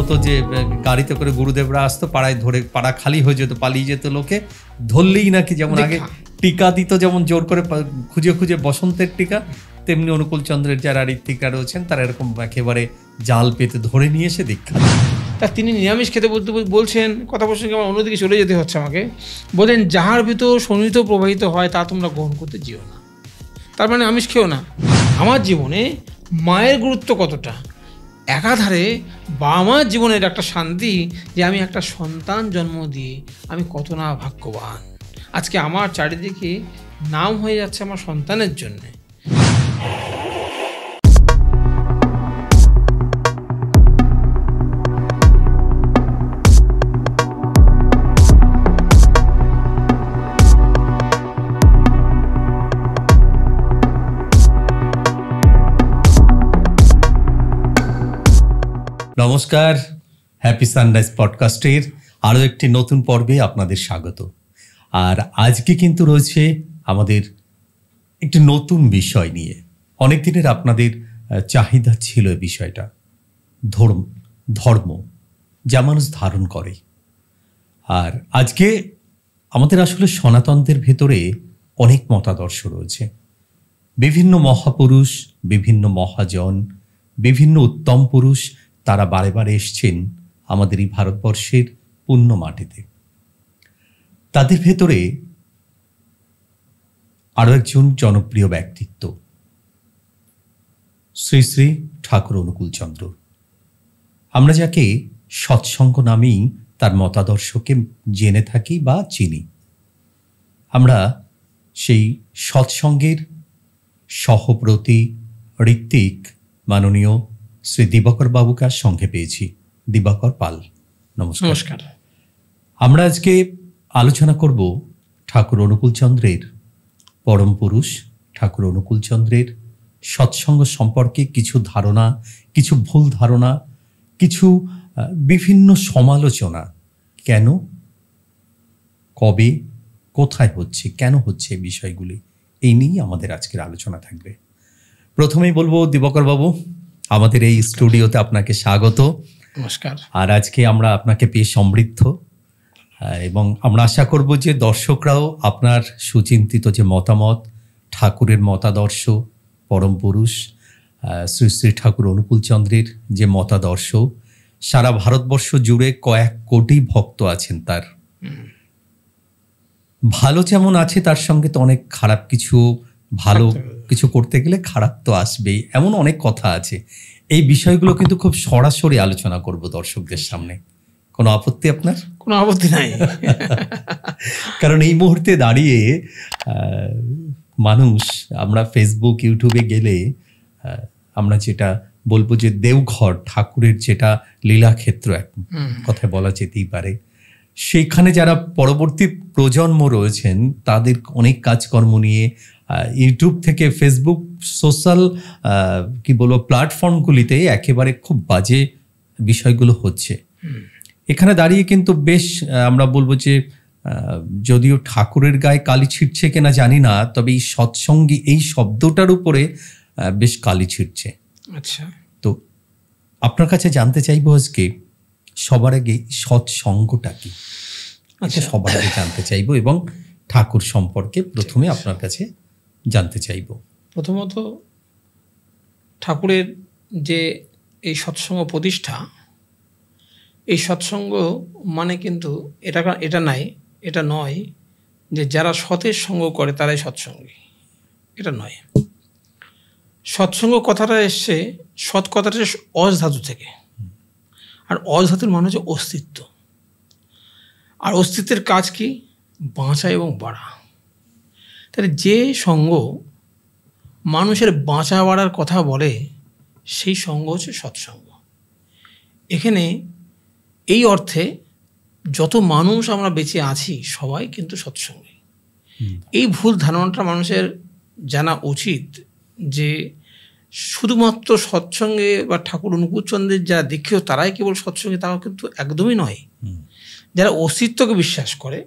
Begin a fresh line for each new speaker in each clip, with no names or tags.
হতো যে গাড়িতে করে গুরুদেবরা আসতো, পাড়ায় ধরে পাড়া খালি হয়ে যেত, পালিয়ে যেত লোকে, ধরলেই নাকি যেমন আগে টিকা দিত, যেমন জোর করে খুঁজে খুঁজে বসন্তের টিকা, তেমনি অনুকূল চন্দ্রের যারা ঋত্বিকরা রয়েছেন তারা এরকম একেবারে জাল পেতে ধরে নিয়ে এসে দীক্ষা।
তা তিনি নিরামিষ খেতে বলতে বলছেন, কথা প্রসঙ্গে আমার অন্যদিকে চলে যেতে হচ্ছে আমাকে, বলেন যাহার ভিতর শোণিত প্রবাহিত হয় তা তোমরা গ্রহণ করতে যেও না। তার মানে আমিষ খেও না। আমার জীবনে মায়ের গুরুত্ব কতটা, একাধারে বাবা মার জীবনের একটা শান্তি যে আমি একটা সন্তান জন্ম দিয়ে আমি কত না ভাগ্যবান। আজকে আমার চারিদিকে নাম হয়ে যাচ্ছে আমার সন্তানের জন্যে।
নমস্কার, হ্যাপি সানরাইজ পডকাস্টের আরও একটি নতুন পর্বে আপনাদের স্বাগত। আর আজকে কিন্তু রয়েছে আমাদের একটি নতুন বিষয় নিয়ে। অনেক দিনের আপনাদের চাহিদা ছিল এই বিষয়টা, ধর্ম যা মানুষ ধারণ করে। আর আজকে আমাদের আসলে সনাতনদের ভেতরে অনেক মতাদর্শ রয়েছে, বিভিন্ন মহাপুরুষ, বিভিন্ন মহাজন, বিভিন্ন উত্তম পুরুষ, তারা বারে বারে এসছেন আমাদের এই ভারতবর্ষের পুণ্য মাটিতে। তাদের ভেতরে আরও একজন জনপ্রিয় ব্যক্তিত্ব শ্রী শ্রী ঠাকুর অনুকূল চন্দ্র। আমরা যাকে সৎসঙ্গ নামেই তার মতাদর্শকে জেনে থাকি বা চিনি। আমরা সেই সৎসঙ্গের সহব্রতী ঋত্বিক মাননীয় শ্রী দিবাকর বাবুকে সঙ্গে পেয়েছি। দিবাকর পাল, নমস্কার। আমরা আজকে আলোচনা করব ঠাকুর অনুকূল চন্দ্রের, পরম পুরুষ ঠাকুর অনুকূল চন্দ্রের সৎসঙ্গ সম্পর্কে কিছু ধারণা, কিছু ভুল ধারণা, কিছু বিভিন্ন সমালোচনা। কেন, কবে, কোথায় হচ্ছে, কেন হচ্ছে, এই বিষয়গুলি এই নিয়েই আমাদের আজকের আলোচনা থাকবে। প্রথমেই বলবো, দিবাকর বাবু, আমাদের এই স্টুডিওতে আপনাকে স্বাগত।
নমস্কার।
আর আজকে আমরা আপনাকে পেয়ে সমৃদ্ধ, এবং আমরা আশা করব যে দর্শকরাও আপনার সুচিন্তিত যে মতামত, ঠাকুরের মতাদর্শ, পরম পুরুষ শ্রী শ্রী ঠাকুর অনুকূল চন্দ্রের যে মতাদর্শ, সারা ভারতবর্ষ জুড়ে কয়েক কোটি ভক্ত আছেন তার। ভালো যেমন আছে, তার সঙ্গে তো অনেক খারাপ কিছু, ভালো কিছু করতে গেলে খারাপ তো আসবেই, এমন অনেক কথা আছে। এই বিষয়গুলো কিন্তু খুব সরাসরি আলোচনা করব দর্শকদের সামনে। কোনো আপত্তি আপনার?
কোনো আপত্তি নাই।
কারণ এই মুহূর্তে দাঁড়িয়ে মানুষ, আমরা ফেসবুক ইউটিউবে গেলে আমরা যেটা বলবো যে দেওঘর ঠাকুরের যেটা লীলাক্ষেত্র এক কথায় বলা যেতেই পারে, সেইখানে যারা পরবর্তী প্রজন্ম রয়েছেন তাদের অনেক কাজকর্ম নিয়ে ইউটিউব থেকে ফেসবুক, সোশ্যাল কি বলবো প্ল্যাটফর্মগুলিতে একেবারে খুব বাজে বিষয়গুলো হচ্ছে। এখানে দাঁড়িয়ে কিন্তু বেশ আমরা বলবো যে যদিও ঠাকুরের গায়ে কালি ছিটছে কিনা জানি না, তবে এই সৎসঙ্গী এই শব্দটার উপরে বেশ কালি ছিটছে।
আচ্ছা,
তো আপনার কাছে জানতে চাইবো আজকে সবার আগে সৎসঙ্গটা কি, আচ্ছা সবার আগে জানতে চাইবো, এবং ঠাকুর সম্পর্কে প্রথমে আপনার কাছে জানতে চাইব।
প্রথমত ঠাকুরের যে এই সৎসঙ্গ প্রতিষ্ঠা, এই সৎসঙ্গ মানে কিন্তু এটা নয় যে যারা সতের সঙ্গ করে তারাই সৎসঙ্গী, এটা নয়। সৎসঙ্গ কথাটা এসছে, সৎ কথাটা অজ ধাতু থেকে, আর অজ ধাতুর মানে হচ্ছে অস্তিত্ব। আর অস্তিত্বের কাজ কি? বাঁচা এবং বাড়া। তাহলে যে সঙ্গ মানুষের বাঁচা বাড়ার কথা বলে সেই সঙ্গ হচ্ছে সৎসঙ্গ। এখানে এই অর্থে যত মানুষ আমরা বেঁচে আছি সবাই কিন্তু সৎসঙ্গী। এই ভুল ধারণাটা মানুষের জানা উচিত যে শুধুমাত্র সৎসঙ্গে বা ঠাকুর অনুকূল চন্দ্রের যারা দীক্ষিত তারাই কেবল সৎসঙ্গী, তাও কিন্তু একদমই নয়। যারা অস্তিত্বকে বিশ্বাস করে,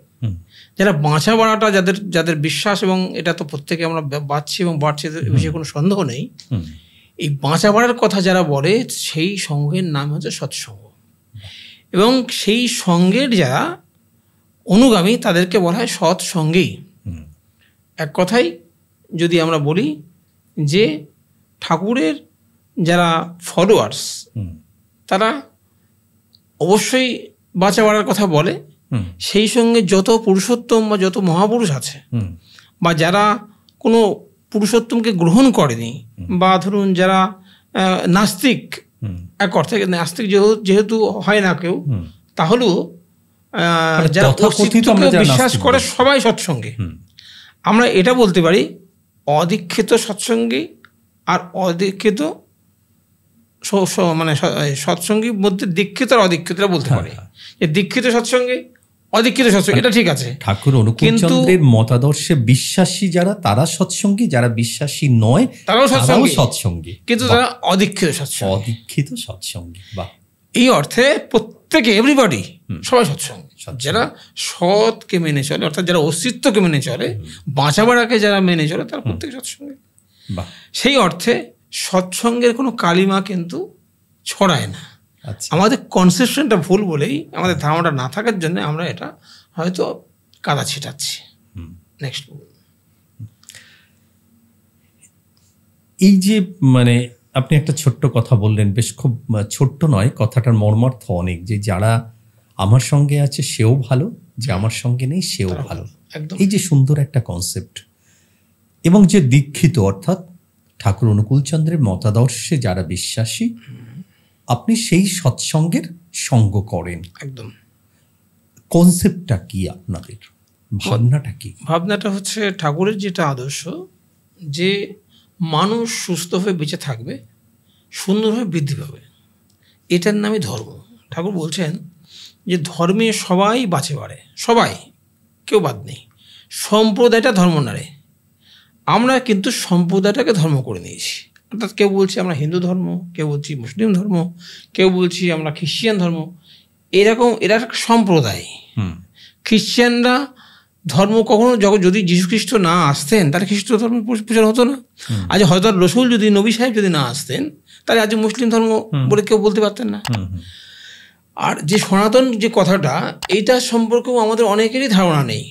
যারা বাঁচা বাড়াটা যাদের বিশ্বাস, এবং এটা তো প্রত্যেকে আমরা বাঁচছি এবং বাড়ছি, এ বিষয়ে কোনো সন্দেহ নেই। এই বাঁচা বাড়ার কথা যারা বলে সেই সঙ্গের নাম হচ্ছে সৎসঙ্গ। এবং সেই সঙ্গের যারা অনুগামী তাদেরকে বলা হয় সৎসঙ্গী। এক কথায় যদি আমরা বলি যে ঠাকুরের যারা ফলোয়ার্স তারা অবশ্যই বাঁচা বাড়ার কথা বলে, সেই সঙ্গে যত পুরুষোত্তম বা যত মহাপুরুষ আছে বা যারা কোনো পুরুষোত্তমকে গ্রহণ করেনি, বা ধরুন যারা নাস্তিক, এক অর্থে নাস্তিক যেহেতু হয় না কেউ, তাহলেও যারা অস্তিত্বকে বিশ্বাস করে সবাই সৎসঙ্গী। আমরা এটা বলতে পারি অদীক্ষিত সৎসঙ্গী আর অদীক্ষিত, মানে সৎসঙ্গীর মধ্যে দীক্ষিত আর অদীক্ষিতরা বলতে পারি যে দীক্ষিত সৎসঙ্গী, অদীক্ষিত সৎসঙ্গী, এটা ঠিক আছে।
ঠাকুর অনুকূল চন্দ্রের মতাদর্শে বিশ্বাসী যারা, তারা সৎসঙ্গী, যারা বিশ্বাসী নয় তারাও সৎসঙ্গী, কিন্তু তারা অদীক্ষিত সৎসঙ্গী। বাহ,
এই অর্থে প্রত্যেকে, এভরিবডি, সবাই সৎসঙ্গী। যারা সৎকে মেনে চলে, অর্থাৎ যারা অস্তিত্বকে মেনে চলে, বাঁচা বাড়াকে যারা মেনে চলে, তারা প্রত্যেকে সৎসঙ্গী। সেই অর্থে সৎসঙ্গের কোনো কালিমা কিন্তু ছড়ায় না। আমাদের কনসেপশনটা ভুল বলেই, আমাদের ধারণাটা না থাকার জন্য আমরা এটা হয়তো কাদা ছিটাচ্ছি। নেক্সট,
এই যে মানে আপনি একটা ছোট্ট কথা বললেন, বেশ খুব ছোট্ট নয়, কথাটার মর্মার্থ অনেক, যে যারা আমার সঙ্গে আছে সেও ভালো, যে আমার সঙ্গে নেই সেও ভালো। এই যে সুন্দর একটা কনসেপ্ট। এবং যে দীক্ষিত, অর্থাৎ ঠাকুর অনুকূল চন্দ্রের মতাদর্শে যারা বিশ্বাসী, আপনি সেই সৎসঙ্গের সঙ্গ করেন।
একদম।
কনসেপ্টটা কি আপনাদের, ভাবনাটা কি?
ভাবনাটা হচ্ছে ঠাকুরের যেটা আদর্শ, যে মানুষ সুস্থ হয়ে বেঁচে থাকবে, সুন্দরভাবে বৃদ্ধি পাবে, এটার নামই ধর্ম। ঠাকুর বলছেন যে ধর্মে সবাই বাঁচে বাড়ে, সবাই, কেউ বাদ নেই। সম্প্রদায়টা ধর্ম না রে, আমরা কিন্তু সম্প্রদায়টাকে ধর্ম করে নিয়েছি। অর্থাৎ কেউ বলছি আমরা হিন্দু ধর্ম, কেউ বলছি মুসলিম ধর্ম, কেউ বলছি আমরা খ্রিশ্চান ধর্ম, এরকম, এরা একটা সম্প্রদায়। খ্রিশ্চানরা ধর্ম কখনো, যদি যীশুখ্রিস্ট না আসতেন তাহলে খ্রিস্ট ধর্ম প্রচার হতো না। আজ হযরত রসুল যদি, নবী সাহেব যদি না আসতেন, তাহলে আজ মুসলিম ধর্ম বলে কেউ বলতে পারতেন না। আর যে সনাতন যে কথাটা, এইটা সম্পর্কেও আমাদের অনেকেরই ধারণা নেই,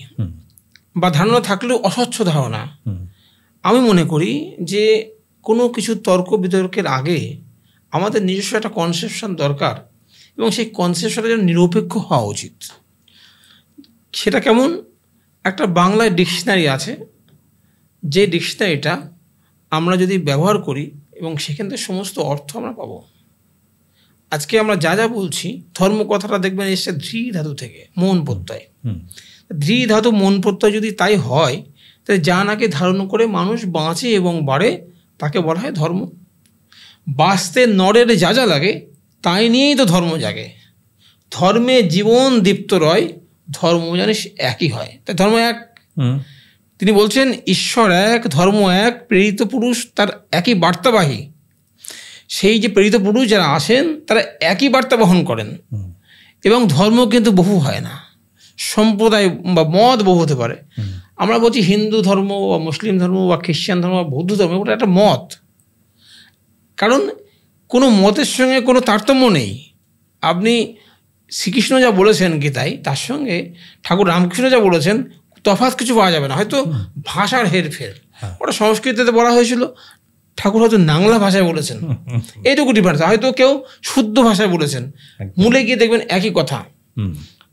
বা ধারণা থাকলেও অস্বচ্ছ ধারণা। আমি মনে করি যে কোনো কিছু তর্ক বিতর্কের আগে আমাদের নিজস্ব একটা কনসেপশন দরকার, এবং সেই কনসেপশনটা যেন নিরপেক্ষ হওয়া উচিত। সেটা কেমন? একটা বাংলায় ডিকশনারি আছে, যে ডিকশনারিটা আমরা যদি ব্যবহার করি এবং সেখান থেকে সমস্ত অর্থ আমরা পাবো। আজকে আমরা যা যা বলছি, ধর্ম কথাটা দেখবেন এসছে ধৃ ধাতু থেকে, মন প্রত্যয়। ধৃ ধাতু মন প্রত্যয় যদি তাই হয়, তাহলে যা নাকি ধারণ করে মানুষ বাঁচে এবং বাড়ে, তাকে বলা হয় ধর্ম। বাঁচতে নরের যা যা লাগে, তাই নিয়েই তো ধর্ম জাগে। ধর্মে জীবন দীপ্ত রয়, ধর্ম জানিস একই হয়। তাই ধর্ম এক। তিনি বলছেন ঈশ্বর এক, ধর্ম এক, প্রেরিত পুরুষ তার একই বার্তাবাহী। সেই যে প্রেরিত পুরুষ যারা আসেন, তারা একই বার্তা বহন করেন। এবং ধর্ম কিন্তু বহু হয় না, সম্প্রদায় বা মত বহু হতে পারে। আমরা বলছি হিন্দু ধর্ম বা মুসলিম ধর্ম বা খ্রিশ্চান ধর্ম বা বৌদ্ধ ধর্ম, ওটা একটা মত। কারণ কোনো মতের সঙ্গে কোনো তারতম্য নেই। আপনি শ্রীকৃষ্ণ যা বলেছেন গীতায়, তার সঙ্গে ঠাকুর রামকৃষ্ণ যা বলেছেন, তফাৎ কিছু পাওয়া যাবে না। হয়তো ভাষার হেরফের, ওটা সংস্কৃতিতে বলা হয়েছিল, ঠাকুর হয়তো বাংলা ভাষায় বলেছেন, এইটুকু ডিফারেন্স। হয়তো কেউ শুদ্ধ ভাষায় বলেছেন, মূলে গিয়ে দেখবেন একই কথা।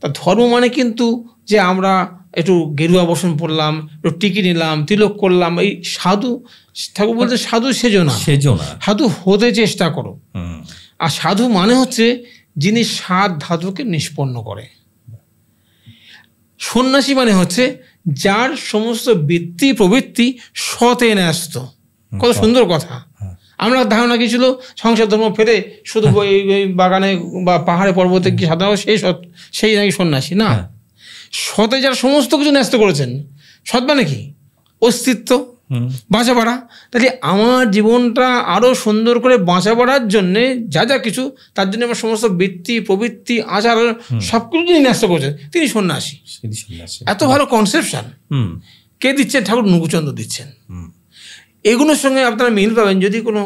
তা ধর্ম মানে কিন্তু যে আমরা একটু গেরুয়া বসন পড়লাম, একটু টিকি নিলাম, তিলক করলাম, এই সাধু, ঠাকুর বলতে সাধু সেজো না, সাধু হতে চেষ্টা করো। আর সাধু মানে হচ্ছে যিনি 7 ধাতুকে নিষ্পন্ন করে। সন্ন্যাসী মানে হচ্ছে যার সমস্ত বৃত্তি প্রবৃত্তি সতে ন্যস্ত। কত সুন্দর কথা। আমরা ধারণা কি ছিল, সংসার ধর্ম ফেলে শুধু ওই বাগানে বা পাহাড়ে পর্বতে কি সাধারণ সেই নাকি সন্ন্যাসী না। সতে যারা সমস্ত কিছু ন্যস্ত করেছেন। সৎ মানে কি? অস্তিত্ব, বাঁচা বাড়া। তাহলে আমার জীবনটা আরো সুন্দর করে বাঁচা বাড়ার জন্যে যা যা কিছু, তার জন্য আমার সমস্ত বৃত্তি প্রবৃত্তি আচার সবকিছু যিনি ন্যস্ত করেছেন, তিনি সন্ন্যাসী। এত ভালো কনসেপশন কে দিচ্ছেন? ঠাকুর অনুকূলচন্দ্র দিচ্ছেন। এগুলোর সঙ্গে আপনারা মিল পাবেন যদি কোনো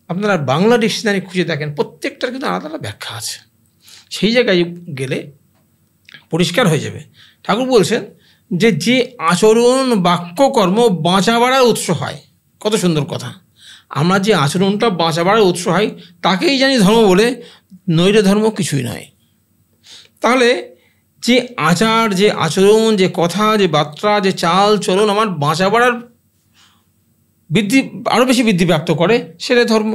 আপনারা বাংলা ডিকশনারি খুঁজে দেখেন, প্রত্যেকটার কিন্তু আলাদা আলাদা ব্যাখ্যা আছে। সেই জায়গায় গেলে পরিষ্কার হয়ে যাবে। ঠাকুর বলছেন যে যে আচরণ বাক্য কর্ম বাঁচা বাড়ার উৎস হয়, কত সুন্দর কথা। আমরা যে আচরণটা বাঁচা বাড়ার উৎস হয় তাকেই জানি ধর্ম বলে, নইলে ধর্ম কিছুই নয়। তাহলে যে আচার, যে আচরণ, যে কথা, যে বার্তা, যে চাল চলন আমার বাঁচা বাড়ার আরও বেশি বৃদ্ধিপ্রাপ্ত করে, সেটাই ধর্ম।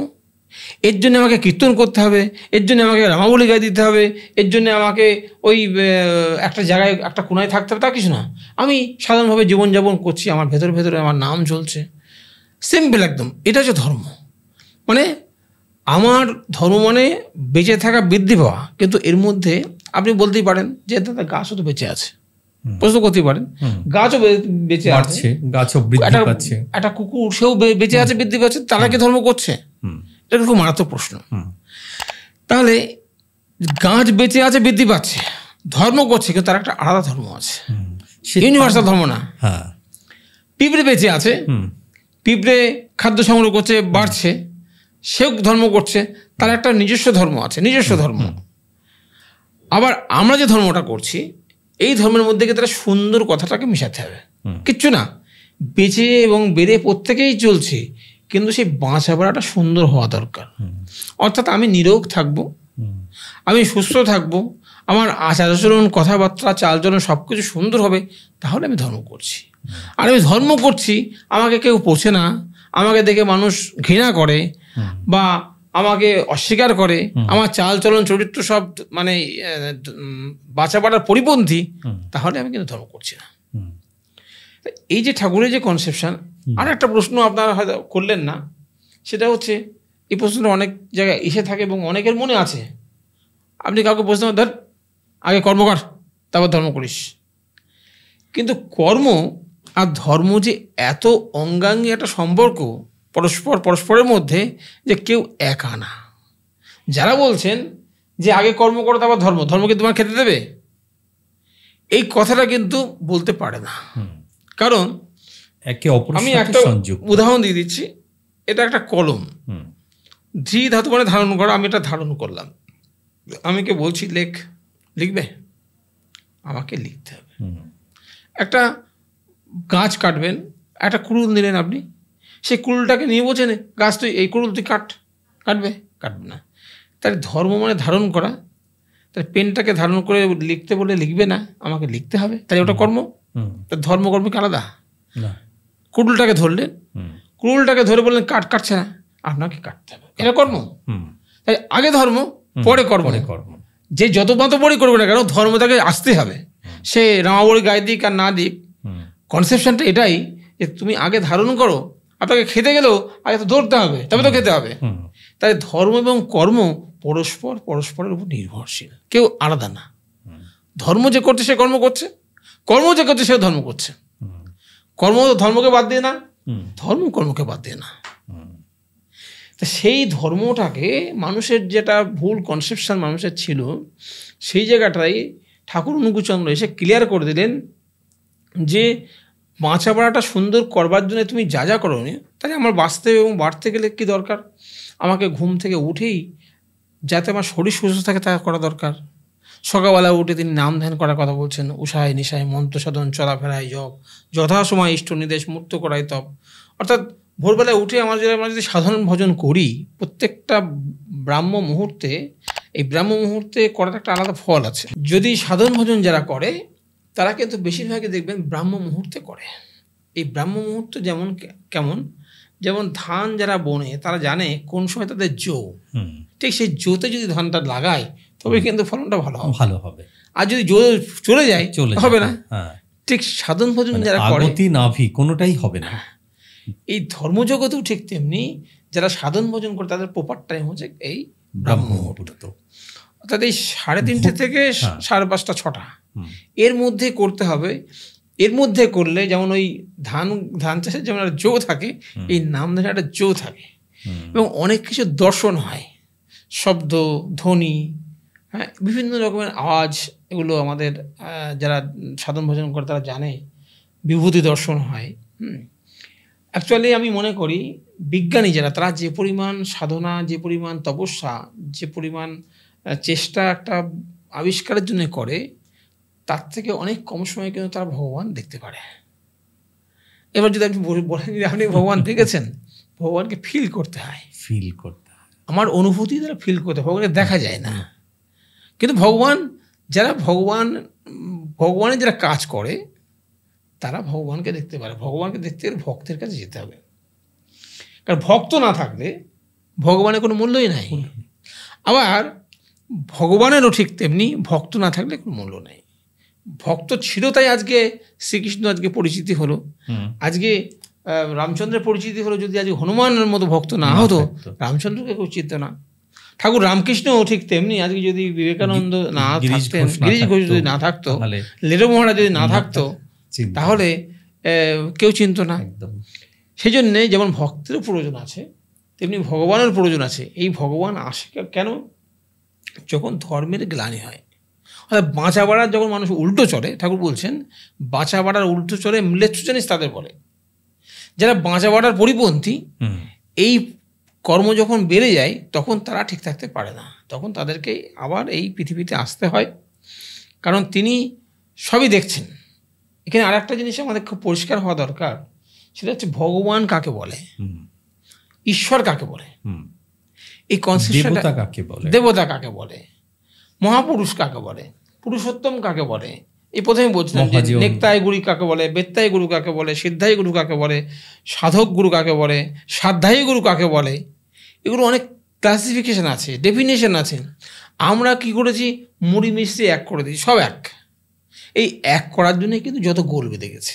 এর জন্য আমাকে কীর্তন করতে হবে, এর জন্য আমাকে রামাবলী গায়ে দিতে হবে, এর জন্য আমাকে ওই একটা জায়গায় একটা কোনায় থাকতে হবে, তা কিছু না। আমি সাধারণভাবে জীবনযাপন করছি, আমার ভেতরে ভেতরে আমার নাম চলছে, সিম্পল একদম। এটা হচ্ছে ধর্ম। মানে আমার ধর্ম মানে বেঁচে থাকা, বৃদ্ধি পাওয়া। কিন্তু এর মধ্যে আপনি বলতেই পারেন যে দাদা গাছও তো বেঁচে আছে, প্রশ্ন করতেই পারেন, গাছও বেঁচে আছে,
গাছও বৃদ্ধি পাচ্ছে,
একটা কুকুর সেও বেঁচে আছে, বৃদ্ধি পাচ্ছে, তারা কি ধর্ম করছে? এটা খুব মারাত্মক প্রশ্ন। তাহলে গাছ বেঁচে আছে, বৃদ্ধি পাচ্ছে, ধর্ম করছে, কিন্তু তার একটা আলাদা ধর্ম আছে, ইউনিভার্সাল ধর্ম না। পিঁপড়ে বেঁচে আছে, পিঁপড়ে খাদ্য সংগ্রহ করছে, বাড়ছে, সেও ধর্ম করছে, তার একটা নিজস্ব ধর্ম আছে, নিজস্ব ধর্ম। আবার আমরা যে ধর্মটা করছি, এই ধর্মের মধ্যে তারা সুন্দর কথাটাকে মিশাতে হবে, কিচ্ছু না। বেঁচে এবং বেড়ে প্রত্যেকেই চলছে, কিন্তু সেই বাঁচা বেড়াটা সুন্দর হওয়া দরকার। অর্থাৎ আমি নিরোগ থাকবো, আমি সুস্থ থাকবো, আমার আচার আচরণ, কথাবার্তা, চালচলন সব কিছু সুন্দর হবে, তাহলে আমি ধর্ম করছি। আর আমি ধর্ম করছি, আমাকে কেউ পোষে না, আমাকে দেখে মানুষ ঘৃণা করে বা আমাকে অস্বীকার করে, আমার চাল চলন চরিত্র সব মানে বাঁচা বাড়ার পরিপন্থী, তাহলে আমি কিন্তু ধর্ম করছি না। এই যে ঠাকুরের যে কনসেপশন। আর একটা প্রশ্ন আপনারা হয়তো করলেন না, সেটা হচ্ছে, এই প্রশ্নটা অনেক জায়গায় এসে থাকে এবং অনেকের মনে আছে। আপনি কাউকে প্রশ্ন ধর, আগে কর্ম কর, তারপর ধর্ম করিস। কিন্তু কর্ম আর ধর্ম যে এত অঙ্গাঙ্গী একটা সম্পর্ক পরস্পরের মধ্যে, যে কেউ একা না। যারা বলছেন যে আগে কর্ম করো তারপর ধর্ম, ধর্মকে তোমার খেতে দেবে, এই কথাটা কিন্তু বলতে পারে না। কারণ আমি একটা উদাহরণ দিয়ে দিচ্ছি। এটা একটা কলম, ধী ধাতু মানে ধারণ করা। আমি এটা ধারণ করলাম, আমি কে বলছি লিখবে, আমাকে লিখতে হবে। একটা গাছ কাটবেন, একটা কুড়ুল নিলেন আপনি, সেই কুড়ুলটাকে নিয়ে বলছেন গাছ তুই এই কুড়ুল তুই কাটবে না। তাহলে ধর্ম মানে ধারণ করা। তাহলে পেনটাকে ধারণ করে লিখতে বলে লিখবে না, আমাকে লিখতে হবে, তাহলে ওটা কর্ম। ধর্ম কি আলাদা? কুড়ুলটাকে ধরলেন, কুড়ুলটাকে ধরে বললেন কাটছে না, আপনাকে কাটতে হবে, এটা কর্ম। তাই আগে ধর্ম, পরে কর্ম। যে যত মত পরে করবে না কেন, ধর্ম তাকে আসতে হবে, সে রামাবলী গায়ে দিক আর না দিক। কনসেপশনটা এটাই যে তুমি আগে ধারণ করো, আপনাকে খেতে গেলেও আগে তো ধরতে হবে, তবে তো খেতে হবে। তাই ধর্ম এবং কর্ম পরস্পরের উপর নির্ভরশীল, কেউ আলাদা না। ধর্ম যে করছে সে কর্ম করছে, কর্ম যে করছে সে ধর্ম করছে। কর্ম ধর্মকে বাদ দিয়ে না, ধর্ম কর্মকে বাদ দিয়ে না। তা সেই ধর্মটাকে মানুষের যেটা ভুল কনসেপশন মানুষের ছিল, সেই জায়গাটাই ঠাকুর অনুকূলচন্দ্র এসে ক্লিয়ার করে দিলেন যে বাঁচা বাড়াটা সুন্দর করবার জন্য তুমি যা যা করো নি, তাহলে আমার বাঁচতে এবং বাড়তে গেলে কী দরকার? আমাকে ঘুম থেকে উঠেই যাতে আমার শরীর সুস্থ থাকে তা করা দরকার। সকালবেলা উঠে তিনি নাম ধ্যান করার কথা বলছেন, উষায় নিশায় মন্ত্র সাধন, চলাফেরায় জপ, যথাসময় ইষ্ট নির্দেশ, মূর্ত করায় তপ। অর্থাৎ ভোরবেলায় উঠে আমরা যদি সাধারণ ভজন করি, প্রত্যেকটা ব্রাহ্ম মুহূর্তে, এই ব্রাহ্ম মুহূর্তে করার একটা আলাদা ফল আছে। যদি সাধারণ ভজন যারা করে তারা কিন্তু বেশিরভাগই দেখবেন ব্রাহ্ম মুহূর্তে করে। এই ব্রাহ্ম মুহূর্ত যেমন ধান যারা বোনে তারা জানে কোন সময় তাদের জো, ঠিক সেই জোতে যদি ধানটা লাগায় তবে কিন্তু ফলনটা ভালো হবে। আর যদি জো চলে যায় হবে না। ঠিক সাধন ভজন যারা করে
নাভি কোনোটাই হবে না।
এই ধর্মজগতেও ঠিক তেমনি যারা সাধন ভজন করে তাদের প্রপার টাইম হচ্ছে এই ব্রাহ্ম মুহূর্ত। অর্থাৎ এই 3:30 থেকে 5:30, 6টা এর মধ্যে করতে হবে। এর মধ্যে করলে যেমন ওই ধান চাষের যেমন একটা জো থাকে, এই নাম ধানের একটা জো থাকে এবং অনেক কিছু দর্শন হয়, শব্দ, ধ্বনি, হ্যাঁ, বিভিন্ন রকমের আওয়াজ। এগুলো আমাদের যারা সাধন ভজন করে তারা জানে, বিভূতি দর্শন হয়। অ্যাকচুয়ালি আমি মনে করি বিজ্ঞানী যারা, তারা যে পরিমাণ সাধনা, যে পরিমাণ তপস্যা, যে পরিমাণ চেষ্টা একটা আবিষ্কারের জন্য করে, তার থেকে অনেক কম সময়ে কিন্তু তারা ভগবান দেখতে পারে। এবার যদি আপনি বলেন যে আপনি ভগবান দেখেছেন, ভগবানকে ফিল করতে হয়,
ফিল করতে হয়,
আমার অনুভূতি দ্বারা ফিল করতে হয়, ভগবানকে দেখা যায় না। কিন্তু ভগবান, যারা ভগবানের যারা কাজ করে তারা ভগবানকে দেখতে পারে। ভগবানকে দেখতে গেলে ভক্তের কাছে যেতে হবে, কারণ ভক্ত না থাকলে ভগবানের কোনো মূল্যই নাই। আবার ভগবানেরও ঠিক তেমনি ভক্ত না থাকলে কোনো মূল্য নেই। ভক্ত ছিল তাই আজকে শ্রীকৃষ্ণ আজকে পরিচিতি হলো, আজকে রামচন্দ্রের পরিচিতি হলো। যদি আজকে হনুমানের মতো ভক্ত না হতো, রামচন্দ্রকে কেউ চিনত না। ঠাকুর রামকৃষ্ণও ঠিক তেমনি আজকে যদি বিবেকানন্দ না থাকতেন, গিরিশ ঘোষ যদি না থাকতো, লেরো মহারাজ যদি না থাকতো, তাহলে কেউ চিনত না। সেই জন্যে যেমন ভক্তেরও প্রয়োজন আছে, তেমনি ভগবানের প্রয়োজন আছে। এই ভগবান আসে কেন? যখন ধর্মের গ্লানি হয়, অর্থাৎ বাঁচা বাড়ার যখন মানুষ উল্টো চলে, ঠাকুর বলছেন বাঁচা বাড়ার উল্টো চলে ম্লেচ্ছ জানিস তাদের বলে। যারা বাঁচা বাড়ার পরিপন্থী, এই কর্ম যখন বেড়ে যায় তখন তারা ঠিক থাকতে পারে না, তখন তাদেরকে আবার এই পৃথিবীতে আসতে হয়। কারণ তিনি সবই দেখছেন। এখানে আর একটা জিনিস আমাদের খুব পরিষ্কার হওয়া দরকার, সেটা হচ্ছে ভগবান কাকে বলে, ঈশ্বর কাকে বলে, এই কনসেপ্টটা কাকে বলে, দেবতা কাকে বলে, মহাপুরুষ কাকে বলে, পুরুষোত্তম কাকে বলে। এই প্রথমে বলছিলাম যে নেকতাই গুরু কাকে বলে, বেত্তাই গুরু কাকে বলে, সিদ্ধাই গুরু কাকে বলে, সাধক গুরু কাকে বলে, সাধ্যায়ী গুরু কাকে বলে। এগুলো অনেক ক্লাসিফিকেশন আছে, ডেফিনেশন আছে। আমরা কি করেছি, মুড়ি মিশিয়ে এক করে দিই, সব এক। এই এক করার জন্যই কিন্তু যত গোল বেঁধে গেছে।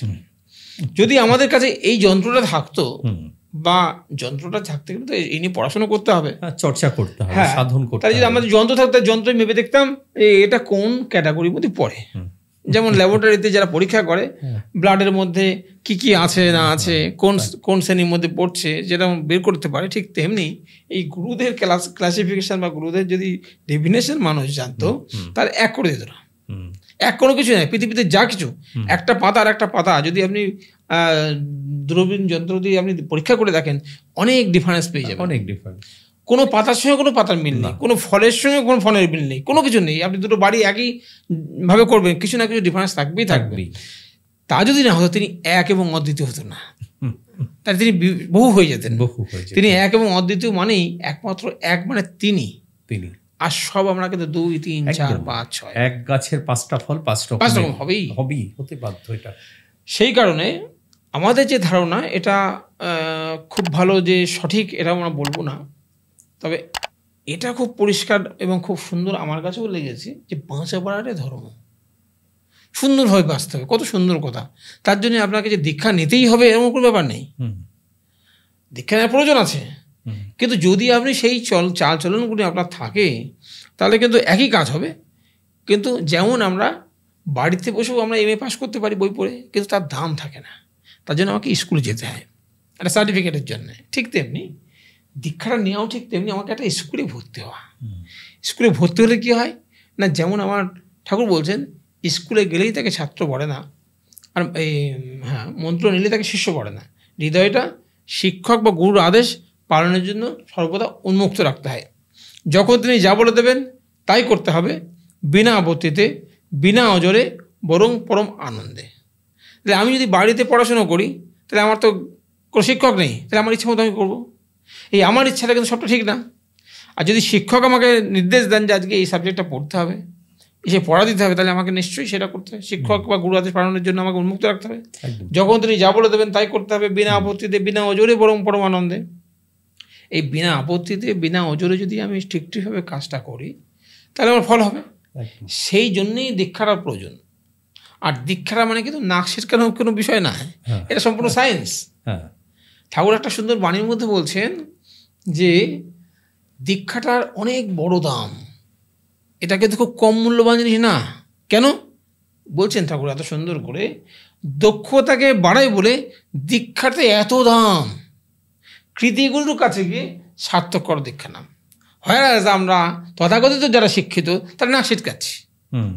যদি আমাদের কাছে এই যন্ত্রটা থাকতো, বা যন্ত্রটা থাকতে গেলে তো এই নিয়ে পড়াশোনা করতে হবে,
চর্চা করতে হবে, সাধন করতে হবে।
তাই যদি আমাদের যন্ত্র থাকতো, যন্ত্রই মেপে দেখতাম এটা কোন ক্যাটাগরির মধ্যে পড়ে। যেমন ল্যাবরেটরিতে যারা পরীক্ষা করে ব্লাডের মধ্যে কি কি আছে না আছে, কোন শ্রেণীর মধ্যে পড়ছে, যেটা বের করতে পারে, ঠিক তেমনি এই গুরুদের ক্লাসিফিকেশন বা গুরুদের যদি ডেফিনেশন মানুষ জানতো, তার এক করে দিত না। এক কোনো কিছু নেই পৃথিবীতে, যা কিছু একটা পাতা আর একটা পাতা যদি আপনি দূরবীন যন্ত্র দিয়ে আপনি পরীক্ষা করে দেখেন, অনেক ডিফারেন্স পেয়ে যাবেন। অনেক ডিফারেন্স, কোনো পাতার সঙ্গে কোনো পাতার মিল নেই, কোনো ফলের সঙ্গে কোনো ফলের মিল নেই, কোনো কিছু নেই। আপনি দুটো বাড়ি একইভাবে করবেন, কিছু না কিছু ডিফারেন্স থাকবেই থাকবে। তা যদি না হতো, তিনি এক এবং অদ্বিতীয় হতো না, তাই তিনি বহু হয়ে যেতেন। তিনি এক এবং অদ্বিতীয় মানেই একমাত্র এক, মানে তিনি। আর সব আমরা কিন্তু 2, 3, 4, 5, 6,
এক গাছের 5টা ফল 5 রকম হবেই, হতে বাধ্য। এটা
সেই কারণে আমাদের যে ধারণা, এটা খুব ভালো যে সঠিক, এটা আমরা বলবো না, তবে এটা খুব পরিষ্কার এবং খুব সুন্দর আমার কাছেও লেগেছে যে বাঁচা বাড়ারে ধর্ম, সুন্দরভাবে বাঁচতে হবে। কত সুন্দর কথা। তার জন্য আপনাকে যে দীক্ষা নিতেই হবে এরকম কোনো ব্যাপার নেই, দীক্ষা নেওয়ার প্রয়োজন আছে। কিন্তু যদি আপনি সেই চাল চলনগুলি আপনার থাকে, তাহলে কিন্তু একই কাজ হবে। কিন্তু যেমন আমরা বাড়িতে বসেও আমরা MA পাস করতে পারি বই পড়ে, কিন্তু তার দাম থাকে না, তার জন্য আমাকে স্কুলে যেতে হয় একটা সার্টিফিকেটের জন্য। ঠিক তেমনি দীক্ষাটা নেওয়াও ঠিক তেমনি আমাকে একটা স্কুলে ভর্তি হওয়া। স্কুলে ভর্তি হলে কী হয় না, যেমন আমার ঠাকুর বলছেন স্কুলে গেলেই তাকে ছাত্র পড়ে না, আর মন্ত্র নিলে তাকে শিষ্য পড়ে না। হৃদয়টা শিক্ষক বা গুরুর আদেশ পালনের জন্য সর্বদা উন্মুক্ত রাখতে হয়। যখন তিনি যা বলে দেবেন তাই করতে হবে, বিনা আপত্তিতে, বিনা অজরে, বরং পরম আনন্দে। তাহলে আমি যদি বাড়িতে পড়াশোনা করি, তাহলে আমার তো কোনো শিক্ষক নেই, তাহলে আমার ইচ্ছা মতো আমি করবো। এই আমার ইচ্ছাটা কিন্তু সবটা ঠিক না। আর যদি শিক্ষক আমাকে নির্দেশ দেন যে আজকে এই সাবজেক্টটা পড়তে হবে, এসে পড়া দিতে হবে, তাহলে আমাকে নিশ্চয়ই সেটা করতে হবে। শিক্ষক বা গুরু আদেশ পালনের জন্য আমাকে উন্মুক্ত রাখতে হবে। যখন তিনি যা বলে দেবেন তাই করতে হবে, বিনা আপত্তিতে, বিনা অজরে, বরং পরম আনন্দে। এই বিনা আপত্তিতে, বিনা অজরে যদি আমি ঠিকঠাকভাবে কাজটা করি, তাহলে আমার ফল হবে। সেই জন্যেই দীক্ষাটা প্রয়োজন। আর দীক্ষাটা মানে কিন্তু নাক ছিটকানো কোনো বিষয় না, এটা সম্পূর্ণ সায়েন্স। ঠাকুর একটা সুন্দর বাণীর মধ্যে বলছেন যে দীক্ষাটার অনেক বড় দাম, এটা কিন্তু খুব কম মূল্যবান জিনিস না। কেন বলছেন ঠাকুর এত সুন্দর করে, দক্ষতাকে বাড়ায় বলে দীক্ষাতে এত দাম, কৃতিগুলোর কাছে গিয়ে সার্থক কর দীক্ষা নাম। হয় আমরা তথাকথিত যারা শিক্ষিত তারা নাক ছিটকাচ্ছি,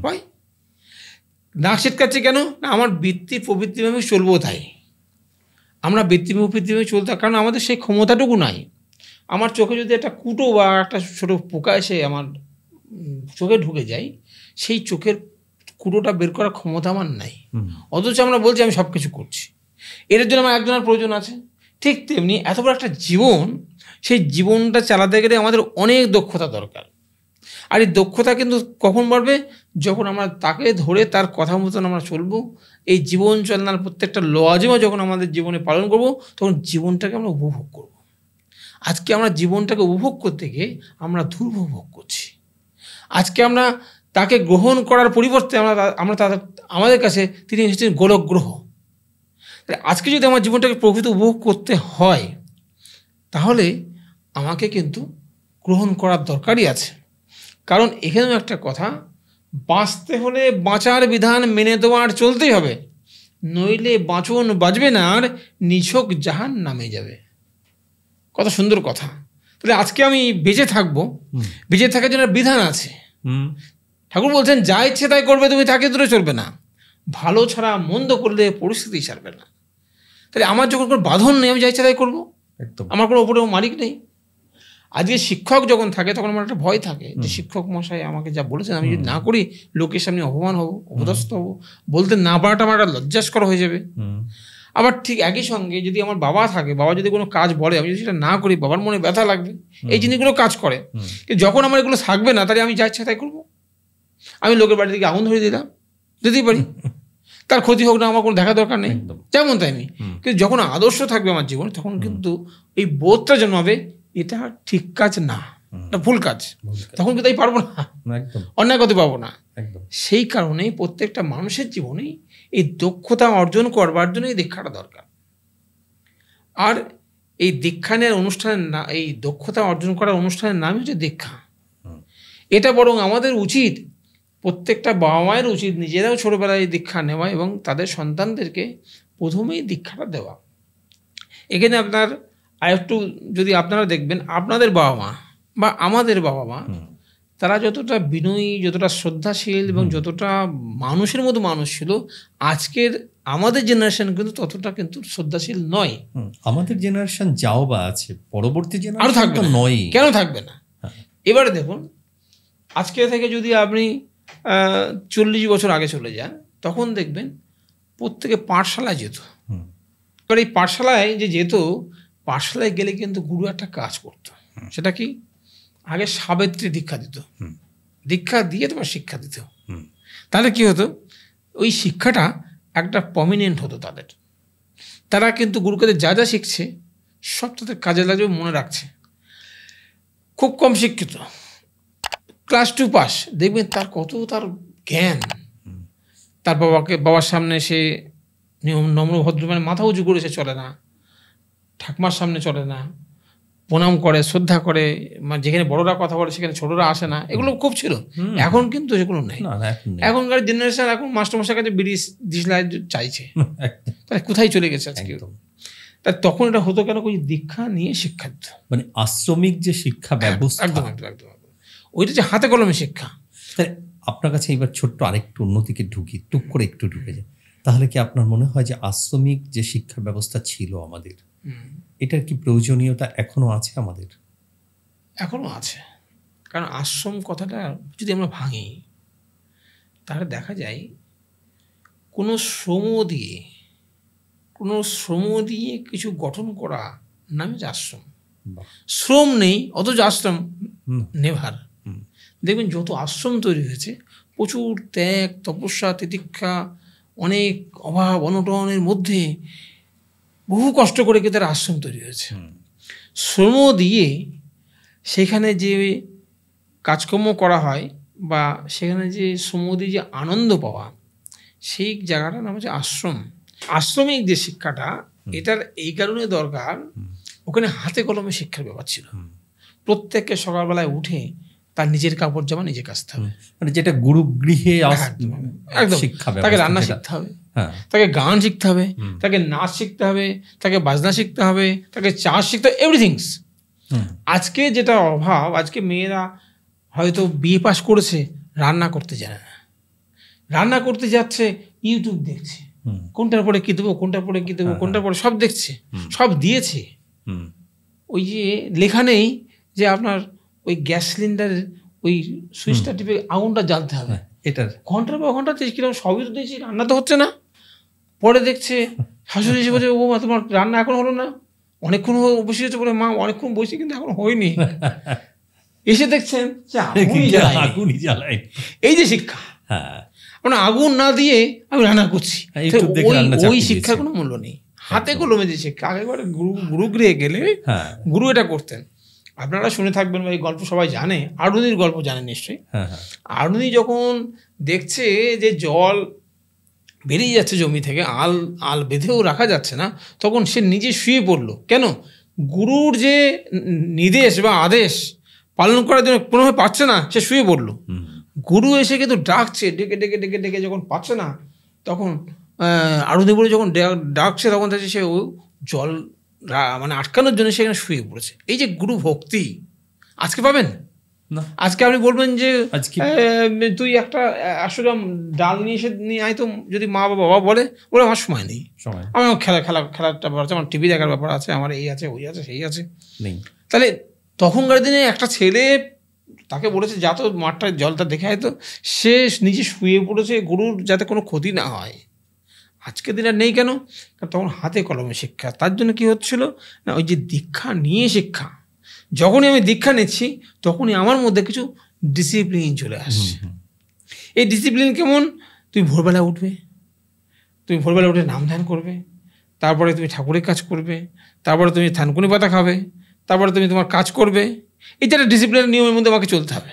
ভাই নাক ছিটকাচ্ছি কেন না, আমার বৃত্তি প্রবৃত্তিভাবে চলবো, তাই আমরা বৃত্তি প্রবৃত্তিভাবে চলতে, কারণ আমাদের সেই ক্ষমতাটুকু নাই। আমার চোখে যদি একটা কুটো বা একটা ছোটো পোকা এসে আমার চোখে ঢুকে যায়, সেই চোখের কুটোটা বের করার ক্ষমতা আমার নাই, অথচ আমরা বলছি আমি সব কিছু করছি, এটার জন্য আমার একজনের প্রয়োজন আছে। ঠিক তেমনি এত বড় একটা জীবন, সেই জীবনটা চালাতে গেলে আমাদের অনেক দক্ষতা দরকার। আর এই দক্ষতা কিন্তু কখন বাড়বে? যখন আমরা তাকে ধরে তার কথা মতন আমরা চলবো, এই জীবন চালনার প্রত্যেকটা লওয়াজিমা যখন আমাদের জীবনে পালন করব, তখন জীবনটাকে আমরা উপভোগ করব। আজকে আমরা জীবনটাকে উপভোগ করতে গিয়ে আমরা দুর্ভোগ করছি। আজকে আমরা তাকে গ্রহণ করার পরিবর্তে আমরা আমাদের কাছে তিনি এসেছেন গোলক গ্রহ। আজকে যদি আমার জীবনটাকে প্রকৃত উপভোগ করতে হয়, তাহলে আমাকে কিন্তু গ্রহণ করার দরকারই আছে। কারণ এখানেও একটা কথা, বাঁচতে হলে বাঁচার বিধান মেনে তোমার চলতেই হবে, নইলে বাঁচন বাঁচবে না আর নিছক জাহান নামে যাবে। কত সুন্দর কথা। তাহলে আজকে আমি বেঁচে থাকবো, বেঁচে থাকার জন্য বিধান আছে। ঠাকুর বলছেন যা ইচ্ছে তাই করবে তুমি, তাকে দূরে চলবে না, ভালো ছাড়া মন্দ করলে পরিস্থিতি ছাড়বে না। তাহলে আমার যখন কোনো বাঁধন নেই, আমি যা ইচ্ছে তাই করবো, আমার কোনো ওপরে মালিক নেই। আজকে শিক্ষক যখন থাকে তখন আমার একটা ভয় থাকে যে শিক্ষক মশাই আমাকে যা বলেছেন আমি যদি না করি লোকের সামনে অপমান হব, অপদস্থ হব, বলতে না পারাটা আমার একটা লজ্জাস্কর হয়ে যাবে। আবার ঠিক একই সঙ্গে যদি আমার বাবা থাকে, বাবা যদি কোনো কাজ বলে, আমি যদি সেটা না করি বাবার মনে ব্যথা লাগবে, এই জিনিসগুলো কাজ করে। কিন্তু যখন আমার এগুলো থাকবে না, তাহলে আমি যা ইচ্ছা তাই করবো। আমি লোকের বাড়ি থেকে আগুন ধরে দিলাম, দিতেই পারি, তার ক্ষতি হোক না, আমার কোনো দেখা দরকার নেই, যেমন তাই আমি। কিন্তু যখন আদর্শ থাকবে আমার জীবনে, তখন কিন্তু এই বোধটা জন্মাবে এটা ঠিক কাজ না, এটা ভুল কাজ, তখন কিন্তু তাই পারবো না, অন্যায় করতে পারবো না। সেই কারণেই প্রত্যেকটা মানুষের জীবনেই এই দক্ষতা অর্জন করবার জন্য এই দীক্ষাটা দরকার। আর এই দীক্ষা নেওয়ার অনুষ্ঠানের না, এই দক্ষতা অর্জন করার অনুষ্ঠানের নামই হচ্ছে দীক্ষা। এটা বরং আমাদের উচিত, প্রত্যেকটা বাবা মায়ের উচিত নিজেরাও ছোটোবেলায় দীক্ষা নেওয়া এবং তাদের সন্তানদেরকে প্রথমেই দীক্ষাটা দেওয়া। এখানে আপনার আরেকটু যদি আপনারা দেখবেন, আপনাদের বাবা মা বা আমাদের বাবা মা, তারা যতটা বিনয়ী, যতটা শ্রদ্ধাশীল এবং যতটা মানুষের মতো মানুষ ছিল, আজকের আমাদের জেনারেশন কিন্তু ততটা কিন্তু শ্রদ্ধাশীল নয়।
আমাদের জেনারেশন যাও বা আছে, পরবর্তী জেনারেশন
আরও থাকবে নয়, কেন থাকবে না? এবারে দেখুন, আজকে থেকে যদি আপনি 40 বছর আগে চলে যান, তখন দেখবেন প্রত্যেকে পাঠশালায় যেত। এবার এই পাঠশালায় যে যেত, পাঠশালায় গেলে কিন্তু গুরু একটা কাজ করতো, সেটা কি? আগে সাবিত্রী দীক্ষা দিত, দীক্ষা দিয়ে তোমার শিক্ষা দিত। তাহলে কি হতো? ওই শিক্ষাটা একটা প্রমিনেন্ট হতো তাদের। তারা কিন্তু গুরুকে যা যা শিখছে সব তাদের কাজে লাগবে, মনে রাখছে। খুব কম শিক্ষিত, ক্লাস 2 পাস, দেখবেন তার কত তার জ্ঞান। তার বাবার সামনে সে নম্র ভদ্র, মানে মাথা উঁচু করে সে চলে না, ঠাকুমার সামনে চলে না, প্রণাম করে, শ্রদ্ধা করে, মানে যেখানে বড়রা কথা বলে সেখানে ছোটরা আসে না, এগুলো খুব ছিল। এখন কিন্তু সেগুলো নেই। এখনকার জেনারেশন এখন মাস্টারমশাইয়ের কাছে বিড়ি দিশলাই চাইছে, তাহলে কোথায় চলে গেছে আজকে? তাই তখন এটা হতো কেন? ওই দীক্ষা নিয়ে শিক্ষা দিত, মানে
আশ্রমিক যে শিক্ষা ব্যবস্থা,
একদম একদম একদম, ওইটা যে হাতে কলমে শিক্ষা।
আপনার কাছে এবার ছোট্ট আরেকটু অন্যদিকে ঢুকি, টুক করে একটু ঢুকে যায়, তাহলে কি আপনার মনে হয় যে আশ্রমিক যে শিক্ষা ব্যবস্থা ছিল আমাদের, এটার কি প্রয়োজনীয়তা এখনো আছে আমাদের?
এখনো আছে। কারণ আশ্রম কথাটা যদি আমরা ভাঙি, তাহলে দেখা যায় কোনো শ্রম দিয়ে কিছু গঠন করা নামে যে আশ্রম। শ্রম নেই অথচ আশ্রম নেভার। দেখবেন যত আশ্রম তৈরি হয়েছে, প্রচুর ত্যাগ, তপস্যা, তিতিক্ষা, অনেক অভাব অনটনের মধ্যে বহু কষ্ট করে কি তার আশ্রম তৈরি হয়েছে। শ্রম দিয়ে সেখানে যে কাজকর্ম করা হয় বা সেখানে যে শ্রম দিয়ে যে আনন্দ পাওয়া, সেই জায়গাটার নাম হচ্ছে আশ্রম। আশ্রমিক যে শিক্ষাটা, এটার এই কারণে দরকার, ওখানে হাতে কলমে শিক্ষার ব্যাপার ছিল। প্রত্যেককে সকালবেলায় উঠে তার নিজের কাপড় জামা নিজে কাচতে হবে,
মানে যেটা গুরুগৃহে
একদম
শিক্ষা।
তাকে রান্না শিখতে হবে, তাকে গান শিখতে হবে, তাকে নাচ শিখতে হবে, তাকে বাজনা শিখতে হবে, তাকে চাষ শিখতে হবে, এভরিথিংস। আজকে যেটা অভাব, আজকে মেয়েরা হয়তো বিয়ে পাস করেছে, রান্না করতে জানে না, রান্না করতে যাচ্ছে ইউটিউব দেখছে, কোনটার পরে কী দেবো, কোনটার পরে কী দেবো, কোনটার পরে সব দেখছে, সব দিয়েছে। ওই যে লেখা নেই যে আপনার ওই গ্যাস সিলিন্ডারের ওই সুইচটা টিপে আগুনটা জ্বালতে হবে।
এটার
ঘন্টার পর ঘন্টা কিরকম সবই তো দিয়েছি, রান্না তো হচ্ছে না। পরে দেখছে শাশুড়ি এসে বলছে, ও মা তোমার রান্না এখন হলো না, অনেকক্ষণ বসে হচ্ছে। বলে মা অনেকক্ষণ বসে কিন্তু এখন হয়নি। এসে দেখছেন যে
আগুনই জ্বালায়।
এই যে শিক্ষা, মানে আগুন না দিয়ে আমি রান্না করছি, ওই শিক্ষার কোনো মূল্য নেই। হাতে কলমে যে শিক্ষা, আগেবারে গুরু গৃহে গেলে গুরু এটা করতেন। আপনারা শুনে থাকবেন বা এই গল্প সবাই জানে, আরুণির গল্প জানেন নিশ্চয়ই। আরুণি যখন দেখছে যে জল বেরিয়ে যাচ্ছে জমি থেকে, আল বেঁধেও রাখা যাচ্ছে না, তখন সে নিজে শুয়ে পড়লো। কেন? গুরুর যে নির্দেশ বা আদেশ পালন করার জন্য কোনোভাবে পাচ্ছে না, সে শুয়ে পড়লো। গুরু এসে কিন্তু ডাকছে, ডেকে ডেকে ডেকে ডেকে যখন পাচ্ছে না, তখন আরুণি বলে যখন ডাকছে, তখন দেখছে সে ও জল মানে আটকানোর জন্য সেখানে শুয়ে পড়েছে। এই যে গুরু ভক্তি আজকে পাবেন না। আজকে আপনি বলবেন যে তুই একটা 100 গ্রাম ডাল নিয়ে এসে নিয়ে আয় তো, যদি মা বা বাবা বলে আমার সময় নেই, আমার খেলার ব্যাপার আছে, আমার টিভি দেখার ব্যাপার আছে, আমার এই আছে ওই আছে সেই আছে নেই। তাহলে তখনকার দিনে একটা ছেলে তাকে বলেছে যা তো মাঠটা জলটা দেখে আয় তো, সে নিজে শুয়ে পড়েছে গুরুর যাতে কোনো ক্ষতি না হয়। আজকের দিন আর নেই। কেন? কারণ তখন হাতে কলমে শিক্ষা। তার জন্য কি হচ্ছিল না, ওই যে দীক্ষা নিয়ে শিক্ষা, যখনই আমি দীক্ষা নিচ্ছি তখনই আমার মধ্যে কিছু ডিসিপ্লিন চলে আসছে। এই ডিসিপ্লিন কেমন? তুমি ভোরবেলা উঠবে, তুমি ভোরবেলা উঠে নাম ধ্যান করবে, তারপরে তুমি ঠাকুরের কাজ করবে, তারপরে তুমি থানকুনি পাতা খাবে, তারপরে তুমি তোমার কাজ করবে। এটা একটা ডিসিপ্লিনের নিয়মের মধ্যে আমাকে চলতে হবে।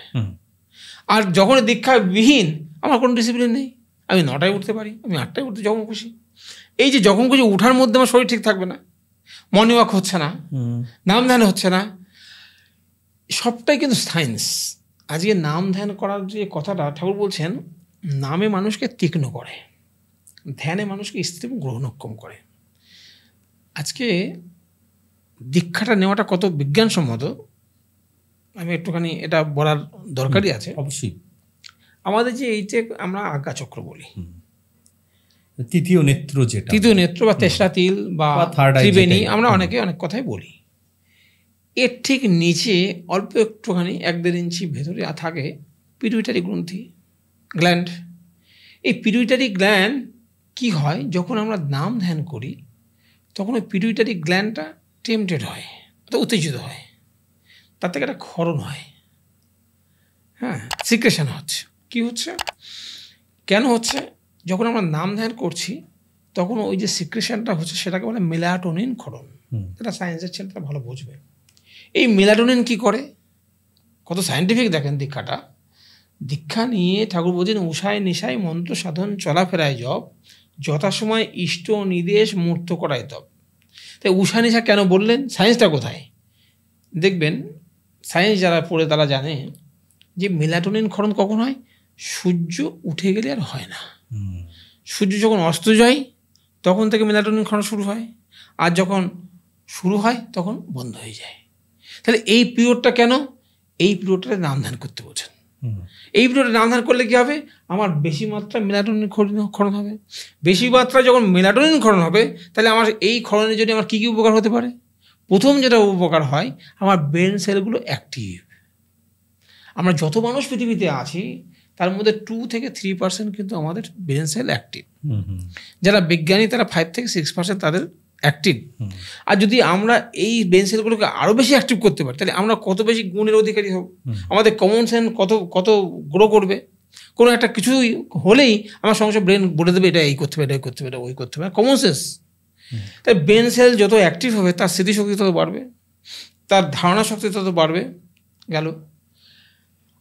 আর যখন দীক্ষা বিহীন, আমার কোনো ডিসিপ্লিন নেই। আমি 9টায় উঠতে পারি, আমি 8টায় উঠতে যখন খুশি। এই যে যখন খুশি উঠার মধ্যে আমার শরীর ঠিক থাকবে না, মর্নিং ওয়াক হচ্ছে না, নাম ধ্যান হচ্ছে না, সবটাই কিন্তু সায়েন্স। আজকে নাম ধ্যান করার যে কথাটা, ঠাকুর বলছেন নামে মানুষকে তীক্ষ্ণ করে, ধ্যানে মানুষকে স্থির এবং গ্রহণক্ষম করে। আজকে দীক্ষাটা নেওয়াটা কত বিজ্ঞানসম্মত আমি একটুখানি এটা বলার দরকারই আছে।
অবশ্যই
আমাদের যে এইটা আমরা আজ্ঞাচক্র বলি,
তৃতীয় নেত্র, যেটা
তৃতীয় নেত্র বা তেসরা তিল বা ত্রিবেণী, আমরা অনেকে অনেক কথাই বলি। এর ঠিক নিচে অল্প একটুখানি 1-1.5 ইঞ্চি ভেতরে থাকে পিটুইটারি গ্রন্থি, গ্ল্যান্ড। এই পিটুইটারি গ্ল্যান্ড কি হয়, যখন আমরা নাম ধ্যান করি তখন ওই পিটুইটারি গ্ল্যান্ডটা টেম্পটেড হয়, উত্তেজিত হয়, তার থেকে একটা ক্ষরণ হয়, সিক্রেশন হচ্ছে। কি হচ্ছে, কেন হচ্ছে? যখন আমরা নাম ধ্যান করছি তখন ওই যে সিক্রেশনটা হচ্ছে সেটাকে বলে মেলাটোনিন ক্ষরণ। এটা সায়েন্সের ছেলেটা ভালো বুঝবে। এই মেলাটোনিন কি করে, কত সায়েন্টিফিক দেখেন দীক্ষাটা। দীক্ষা নিয়ে ঠাকুর বলছেন উষায় নিশায় মন্ত্র সাধন চলাফেরায় জপ, যথাসময় ইষ্ট নির্দেশ মূর্ত করায় তপ। তাই উষা নিশা কেন বললেন? সায়েন্সটা কোথায় দেখবেন, সায়েন্স যারা পড়ে তারা জানে যে মেলাটোনিন ক্ষরণ কখন হয়, সূর্য উঠে গেলে আর হয় না। সূর্য যখন অস্ত যায় তখন থেকে মেলাটোনিন ক্ষরণ শুরু হয়, আর যখন শুরু হয় তখন বন্ধ হয়ে যায়। তাহলে এই পিরিয়ডটা কেন? এই পিরিয়ডটাতে নাম ধ্যান করতে বলছেন। এই পিরিয়ডে নাম ধ্যান করলে কী হবে, আমার বেশি মাত্রা মেলাটোনিন ক্ষরণ হবে। বেশি মাত্রা যখন মেলাটোনিন ক্ষরণ হবে, তাহলে আমার এই ক্ষরণের জন্য আমার কী কী উপকার হতে পারে? প্রথম যেটা উপকার হয়, আমার ব্রেন সেলগুলো অ্যাক্টিভ। আমরা যত মানুষ পৃথিবীতে আছি তার মধ্যে 2-3% কিন্তু আমাদের ব্রেন সেল অ্যাক্টিভ। যারা বিজ্ঞানী তারা 5-6% তাদের অ্যাক্টিভ। আর যদি আমরা এই ব্রেন সেলগুলোকে আরও বেশি অ্যাক্টিভ করতে পারি, তাহলে আমরা কত বেশি গুণের অধিকারী হব, আমাদের কমন সেন্স কত গ্রো করবে। কোনো একটা কিছু হলেই আমার সঙ্গে ব্রেন বলে দেবে এটা এই করতে হবে, এটা করতে হবে, এটা ওই করতে হবে, কমন সেন্স। তাই ব্রেন সেল যত অ্যাক্টিভ হবে তার স্মৃতিশক্তি তত বাড়বে, তার ধারণা শক্তি তত বাড়বে। গেল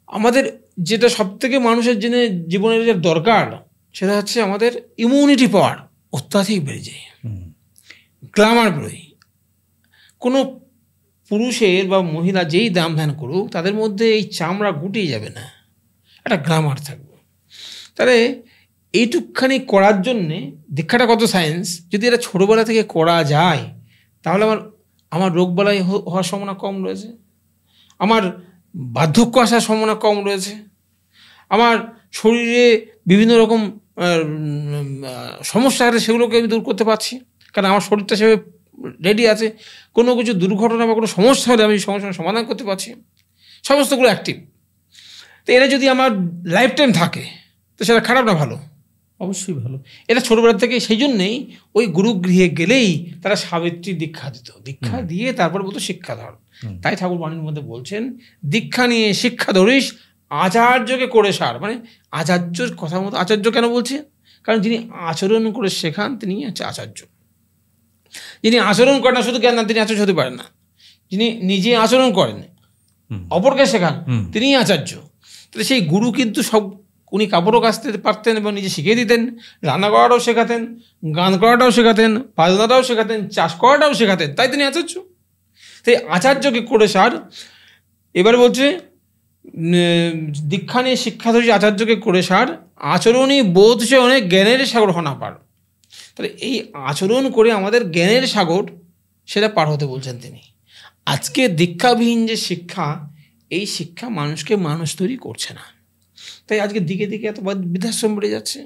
আমাদের যেটা সবথেকে মানুষের জীবনের যে দরকার, সেটা হচ্ছে আমাদের ইমিউনিটি পাওয়ার অত্যাধিক বেড়ে যায়, গ্ল্যামার বেরোয়। কোনো পুরুষের বা মহিলা যেই নাম ধ্যান করুক তাদের মধ্যে এই চামড়া গুটিয়ে যাবে না, একটা গ্ল্যামার থাকবে। তাহলে এইটুকখানি করার জন্যে দীক্ষাটা কত সায়েন্স। যদি এটা ছোটোবেলা থেকে করা যায় তাহলে আমার রোগবালাই হওয়ার সম্ভাবনা কম রয়েছে, আমার বার্ধক্য আসার সম্ভাবনা কম রয়েছে, আমার শরীরে বিভিন্ন রকম সমস্যা আছে সেগুলোকে আমি দূর করতে পারছি, কারণ আমার শরীরটা সেভাবে রেডি আছে। কোনো কিছু দুর্ঘটনা বা কোনো সমস্যা হলে আমি সমস্যার সমাধান করতে পারছি, সমস্তগুলো অ্যাক্টিভ। তো এরা যদি আমার লাইফ টাইম থাকে তো সেটা খারাপ না ভালো?
অবশ্যই ভালো।
এটা ছোটবেলা থেকে, সেই জন্যেই ওই গুরুগৃহে গেলেই তারা সাবিত্রী দীক্ষা দিত, দীক্ষা দিয়ে তারপর বলতো শিক্ষা ধর। তাই ঠাকুর বাণীর মধ্যে বলছেন, দীক্ষা নিয়ে শিক্ষা ধরিস, আচার্যকে করে সার। মানে আচার্যর কথা মতো, আচার্য কেন বলছে? কারণ যিনি আচরণ করে শেখান তিনি হচ্ছে আচার্য। যিনি আচরণ করেন না, শুধু জ্ঞান না, তিনি আচার্য হতে পারেন না। যিনি নিজে আচরণ করেন, অপরকে শেখান, তিনিই আচার্য। তাহলে সেই গুরু কিন্তু সব, উনি কাপড়ও কাচতে পারতেন এবং নিজে শিখিয়ে দিতেন, রান্না করাটাও শেখাতেন, গান করাটাও শেখাতেন, বাজনাটাও শেখাতেন, চাষ করাটাও শেখাতেন, তাই তিনি আচার্য। তাই আচার্যকে করে সার। এবার বলছে দীক্ষা নিয়ে শিক্ষা ধরিস, আচার্যকে করে সার, আচরণই বোধ সে অনেক জ্ঞানের সাগর হনা পার। তাহলে এই আচরণ করে আমাদের জ্ঞানের সাগর সেটা পার হতে বলছেন তিনি। আজকে দীক্ষাবিহীন যে শিক্ষা, এই শিক্ষা মানুষকে মানুষ তৈরি করছে না। তাই আজকে দিকে দিকে এত বৃদ্ধাশ্রম বেড়ে যাচ্ছে,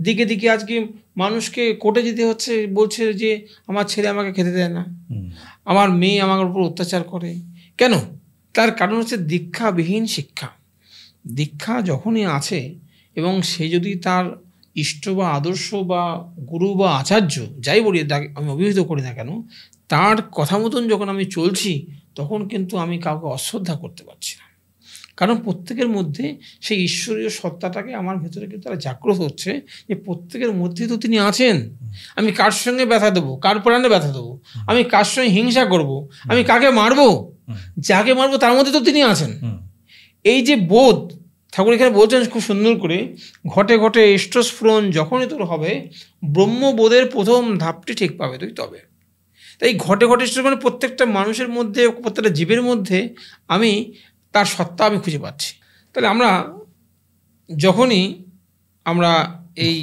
দিকে দিকে আজকে মানুষকে কোর্টে যেতে হচ্ছে, বলছে যে আমার ছেলে আমাকে খেতে দেয় না, আমার মেয়ে আমার উপর অত্যাচার করে। কেন? তার কারণ হচ্ছে দীক্ষাবিহীন শিক্ষা। দীক্ষা যখনই আছে এবং সে যদি তার ইষ্ট বা আদর্শ বা গুরু বা আচার্য যাই বলি, আমি অভিহিত করি না কেন, তার কথা মতন যখন আমি চলছি, তখন কিন্তু আমি কাউকে অশ্রদ্ধা করতে পারছি না। কারণ প্রত্যেকের মধ্যে সেই ঈশ্বরীয় সত্তাটাকে আমার ভেতরে কিন্তু তারা জাগ্রত হচ্ছে, যে প্রত্যেকের মধ্যেই তো তিনি আছেন। আমি কার সঙ্গে ব্যথা দেবো, কার প্রাণে ব্যথা দেবো, আমি কার সঙ্গে হিংসা করব, আমি কাকে মারবো, যাকে মারবো তার মধ্যে তো তিনি আছেন। এই যে বোধ, ঠাকুর এখানে বলছেন খুব সুন্দর করে, ঘটে ঘটে ইষ্টস্ফুরণ যখনই তোর হবে, ব্রহ্মবোধের প্রথম ধাপটি ঠিক পাবে তুই তবে। তাই ঘটে ঘটে মানে প্রত্যেকটা মানুষের মধ্যে, প্রত্যেকটা জীবের মধ্যে আমি তার সত্তা আমি খুঁজে পাচ্ছি। তাহলে যখনই আমরা এই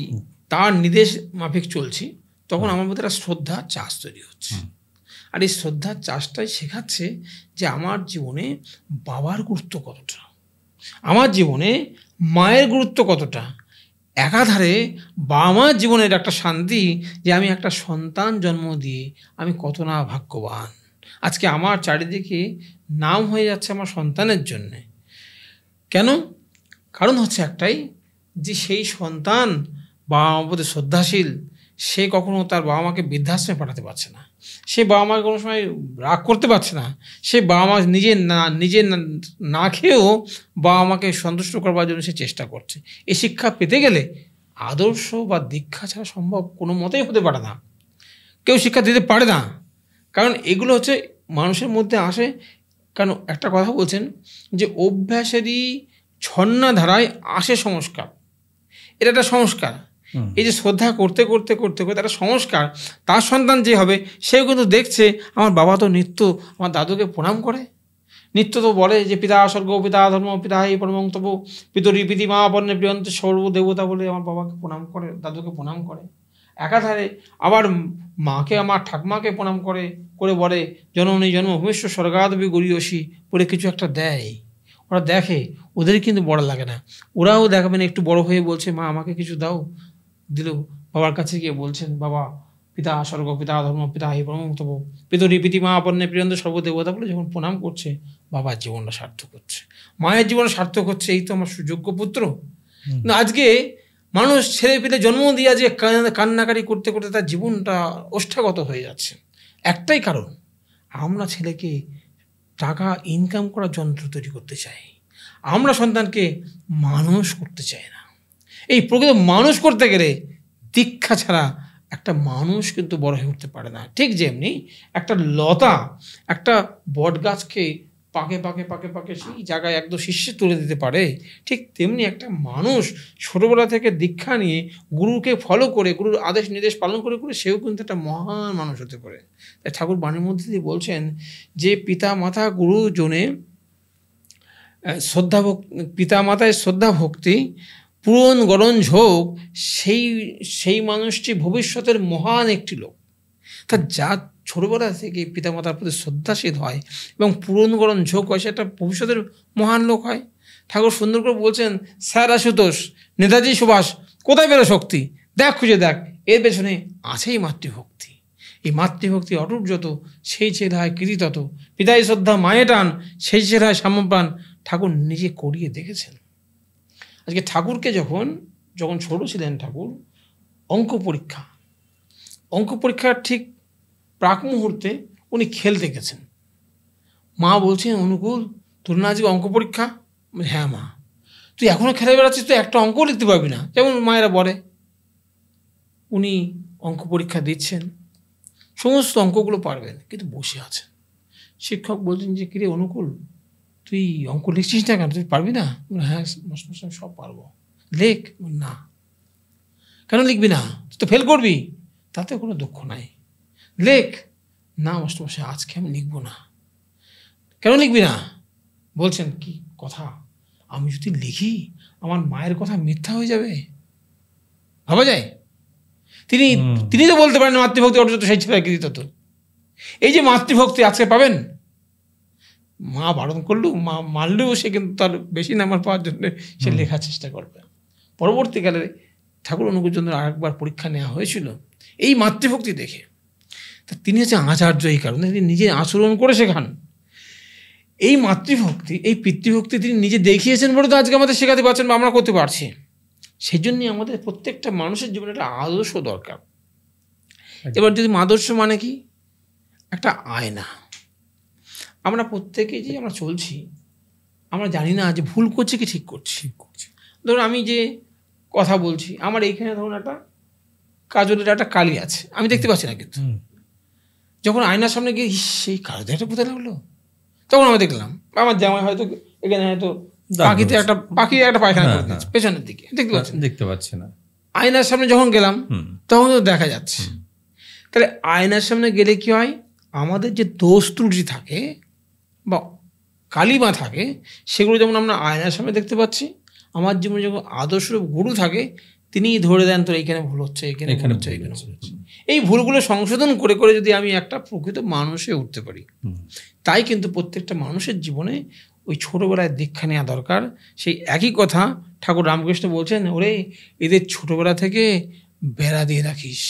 তার নির্দেশ মাফিক চলছি, তখন আমার মধ্যে একটা শ্রদ্ধার চাষ তৈরি হচ্ছে। আর এই শ্রদ্ধার চাষটাই শেখাচ্ছে যে আমার জীবনে বাবার গুরুত্ব কতটা, আমার জীবনে মায়ের গুরুত্ব কতটা। একাধারে বাবা মার জীবনের একটা শান্তি, যে আমি একটা সন্তান জন্ম দিয়ে আমি কত না ভাগ্যবান। আজকে আমার চারিদিকে নাম হয়ে যাচ্ছে আমার সন্তানের জন্যে। কেন? কারণ হচ্ছে একটাই, যে সেই সন্তান বাবা মার প্রতি শ্রদ্ধাশীল, সে কখনো তার বাবা মাকে বৃদ্ধাশ্রমে পাঠাতে পারছে না, সে বাবা মাকে কোনো সময় রাগ করতে পারছে না, সে বাবা মা নিজে না খেয়েও বাবা মাকে সন্তুষ্ট করবার জন্য সে চেষ্টা করছে। এই শিক্ষা পেতে গেলে আদর্শ বা দীক্ষা ছাড়া সম্ভব কোনো মতেই হতে পারে না, কেউ শিক্ষা দিতে পারে না। কারণ এগুলো হচ্ছে মানুষের মধ্যে আসে। কারণ একটা কথা বলছেন যে অভ্যাসেরই ঝর্ণা ধারায় আসে সংস্কার। এটা একটা সংস্কার। এই যে শ্রদ্ধা করতে করতে করতে করতে একটা সংস্কার, তার সন্তান যে হবে সেও কিন্তু দেখছে আমার বাবা তো নিত্য আমার দাদুকে প্রণাম করে, নিত্য তো বলে যে পিতা স্বর্গ পিতা ধর্ম পিতা হি পরমং তব পিতরি পিতি মা পর্ণে প্রিয়ন্ত সর্বদেবতা বলে আমার বাবাকে প্রণাম করে, দাদুকে প্রণাম করে। একাধারে আবার মাকে, আমার ঠাকুমাকে প্রণাম করে করে বলে জননী জন্ম ভূমেশ্বর স্বর্গাদবি গরিয়সী বলে কিছু একটা দেয়। ওরা দেখে, ওদের কিন্তু বড় লাগে না, ওরাও দেখাবেন একটু বড় হয়ে বলছে মা আমাকে কিছু দাও, দিল। বাবার কাছে গিয়ে বলছেন বাবা পিতা স্বর্গ পিতা ধর্ম পিতা হি পরমং তব পিতরি পিতি মা পর্ণে প্রিয়ন্ত সর্বদেবতা বলে যখন প্রণাম করছে, বাবার জীবনটা সার্থক হচ্ছে, মায়ের জীবন সার্থক হচ্ছে, এই তো আমার সুযোগ্য পুত্র। কিন্তু আজকে মানুষ ছেলে পেলে জন্ম দিয়ে যে কান্নাকারি করতে করতে তার জীবনটা ওষ্ঠাগত হয়ে যাচ্ছে। একটাই কারণ, আমরা ছেলেকে টাকা ইনকাম করার যন্ত্র তৈরি করতে চাই, আমরা সন্তানকে মানুষ করতে চাই না। এই প্রকৃত মানুষ করতে গেলে দীক্ষা ছাড়া একটা মানুষ কিন্তু বড় হয়ে উঠতে পারে না। ঠিক যেমনি একটা লতা একটা বট গাছকে পাকে পাকে পাকে পাকে সেই জায়গায় একদম শীর্ষে তুলে দিতে পারে, ঠিক তেমনি একটা মানুষ ছোটোবেলা থেকে দীক্ষা নিয়ে গুরুকে ফলো করে, গুরুর আদেশ নির্দেশ পালন করে করে সেও কিন্তু একটা মহান মানুষ হতে পারে। তাই ঠাকুর বাণীর মধ্যে দিয়ে বলছেন যে পিতা মাতা গুরুজনে শ্রদ্ধা পিতা মাতায় শ্রদ্ধা ভক্তি পূরণ গরণ ঝোঁক, সেই মানুষটি ভবিষ্যতের মহান একটি লোক। তা যা ছোটোবেলা থেকে পিতামাতার প্রতি শ্রদ্ধাশীল হয় এবং পূরণগরণ ঝোঁক হয়, সেটা ভবিষ্যতের মহান লোক হয়। ঠাকুর সুন্দর করে বলছেন স্যার আশুতোষ, নেতাজি সুভাষ কোথায় পেল শক্তি, দেখ খুঁজে দেখ, এর পেছনে আছেই মাতৃভক্তি। এই মাতৃভক্তি অটুট যত, সেই ছেলে হয় কৃতি তত, পিতায় শ্রদ্ধা মায়ে টান, সেই ছেলে হয় সাম্যপ্রাণ। ঠাকুর নিজে করিয়ে দেখেছেন। আজকে ঠাকুরকে যখন ছোট ছিলেন ঠাকুর, অঙ্ক পরীক্ষার ঠিক প্রাক মুহূর্তে উনি খেলতে গেছেন। মা বলছেন, অনুকূল তোর না আজকে অঙ্ক পরীক্ষা? হ্যাঁ মা। তুই এখনও খেলে বেড়াচ্ছিস, তুই একটা অঙ্কও লিখতে পারবি না, যেমন মায়েরা বলে। উনি অঙ্ক পরীক্ষা দিচ্ছেন, সমস্ত অঙ্কগুলো পারবেন, কিন্তু বসে আছেন। শিক্ষক বলছেন যে, কিরে অনুকূল, তুই অঙ্ক লিখছিস না কেন, তুই পারবি না? হ্যাঁ মাস্টারমশাই, সব পারবো। লেখ। না। কেন লিখবি না? তুই তো ফেল করবি। তাতে কোনো দুঃখ নাই, লেখ। না মাস্টারমশাই, আজকে আমি লিখবো না। কেন লিখবি না? বলছেন, কি কথা, আমি যদি লিখি আমার মায়ের কথা মিথ্যা হয়ে যাবে, ভাবা যায়? তিনি তো বলতে পারেন মাতৃভক্তি অর্জন সেই ছেলেকে দিত। তো এই যে মাতৃভক্তি আজকে পাবেন, মা বারণ করলেও, মা মারলেও সে কিন্তু তার বেশি নাম্বার পাওয়ার জন্য সে লেখার চেষ্টা করবে। পরবর্তীকালে ঠাকুর অনুকূলচন্দ্র আরেকবার পরীক্ষা নেওয়া হয়েছিল এই মাতৃভক্তি দেখে। তা তিনি হচ্ছে আচার্য, এই কারণে তিনি নিজে আচরণ করে শেখান। এই মাতৃভক্তি, এই পিতৃভক্তি তিনি নিজে দেখিয়েছেন বলে তো আজকে আমাদের শেখাতে পারছেন বা আমরা করতে পারছি। সেই জন্যই আমাদের প্রত্যেকটা মানুষের জীবনে একটা আদর্শ দরকার। এবার যদি আদর্শ মানে কি, একটা আয়না। আমরা প্রত্যেকেই যে আমরা চলছি, আমরা জানি না যে ভুল করছি কি ঠিক করছি। ধরুন আমি যে কথা বলছি, আমার এইখানে ধরুন একটা কাজলের একটা কালি আছে, আমি দেখতে পাচ্ছি না, কিন্তু যখন আয়নার সামনে গিয়ে সেই কাজটা একটা কোথায় লাগলো, তখন আমি দেখলাম আমার জামাই হয়তো এখানে হয়তো পাখি একটা পায়খানা করে দিয়েছে পেছনের দিকে, দেখতে পাচ্ছি না। আয়নার সামনে যখন গেলাম তখন তো দেখা যাচ্ছে। তাহলে আয়নার সামনে গেলে কি হয়, আমাদের যে দোষ ত্রুটি থাকে বা কালিমা থাকে, সেগুলো যেমন আমরা আয়নার সামনে দেখতে পাচ্ছি, আমার জীবনে যখন আদর্শরূপ গুরু থাকে, তিনি ধরে দেন তোর এইখানে ভুল হচ্ছে, এখানে ভুল হচ্ছে। এই ভুলগুলো সংশোধন করে করে যদি আমি একটা প্রকৃত মানুষে উঠতে পারি, তাই কিন্তু প্রত্যেকটা মানুষের জীবনে ওই ছোটোবেলায় দীক্ষা নেওয়া দরকার। সেই একই কথা ঠাকুর রামকৃষ্ণ বলছেন, ওরে এদের ছোটোবেলা থেকে বেড়া দিয়ে রাখিস।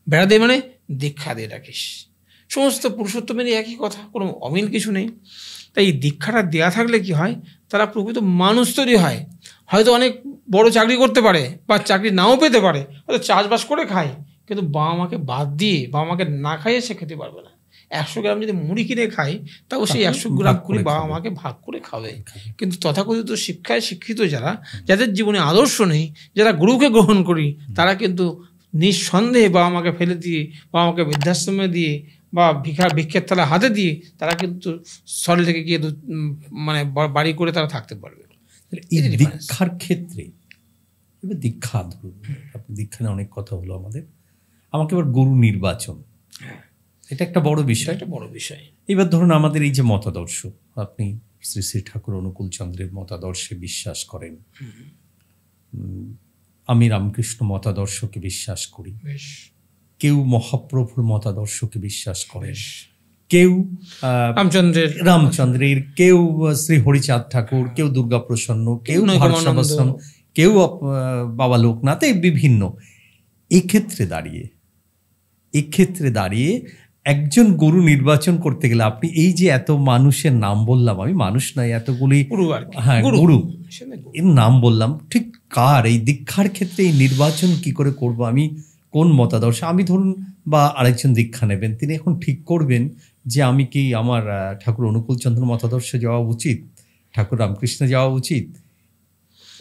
বেড়া দিয়ে মানে দীক্ষা দিয়ে রাখিস। সমস্ত পুরুষোত্তমেরই একই কথা, কোনো অমিল কিছু নেই। তাই এই দীক্ষাটা দেওয়া থাকলে কি হয়, তারা প্রকৃত মানুষ তৈরি হয়। হয়তো অনেক বড় চাকরি করতে পারে বা চাকরি নাও পেতে পারে, হয়তো চাষবাস করে খায়, কিন্তু বাবা মাকে বাদ দিয়ে, বাবা মাকে না খাইয়ে সে খেতে পারবে না। 100 গ্রাম যদি মুড়ি কিনে খায়, তাও সেই 100 গ্রাম করে বাবা মাকে ভাগ করে খাবে। কিন্তু তথাকথিত শিক্ষায় শিক্ষিত যারা, যাদের জীবনে আদর্শ নেই, যারা গুরুকে গ্রহণ করি, তারা কিন্তু নিঃসন্দেহে বাবা মাকে ফেলে দিয়ে, বাবা মাকে বৃদ্ধাশ্রমে দিয়ে বা ভিক্ষের থালা হাতে দিয়ে তারা কিন্তু সরে থেকে গিয়ে মানে বাড়ি করে তারা থাকতে পারবে।
এই দীক্ষার ক্ষেত্রে, এবার দীক্ষা ধরুন, আপনি দীক্ষা নিয়ে অনেক কথা হলো আমাদের, আমাকে এবার গুরু নির্বাচন, এটা একটা বড় বিষয়,
একটা বড় বিষয়।
এবার ধরুন আমাদের এই যে মতাদর্শ, আপনি শ্রী শ্রী ঠাকুর অনুকূলচন্দ্রের মতাদর্শে বিশ্বাস করেন, আমি রামকৃষ্ণ মতাদর্শকে বিশ্বাস করি, কেউ মহাপ্রভুর মতাদর্শকে বিশ্বাস করেন, কেউ রামচন্দ্রের, কেউ শ্রী হরিচাঁদ ঠাকুর, কেউ দুর্গাপ্রসন্ন, কেউ ভারসাবাসন, কেউ বাবা লোকনাথ, এই বিভিন্ন। এক্ষেত্রে দাঁড়িয়ে একজন গুরু নির্বাচন করতে গেলে, আপনি এই যে এত মানুষের নাম বললাম, আমি মানুষ নয়, এতগুলি গুরু এর নাম বললাম, ঠিক কার এই দীক্ষার ক্ষেত্রে এই নির্বাচন কি করে করব, আমি কোন মতাদর্শ, আমি ধরুন বা আরেকজন দীক্ষা নেবেন, তিনি এখন ঠিক করবেন যে আমি কি আমার ঠাকুর অনুকূলচন্দ্র মতাদর্শে যাওয়া উচিত, ঠাকুর রামকৃষ্ণ যাওয়া উচিত,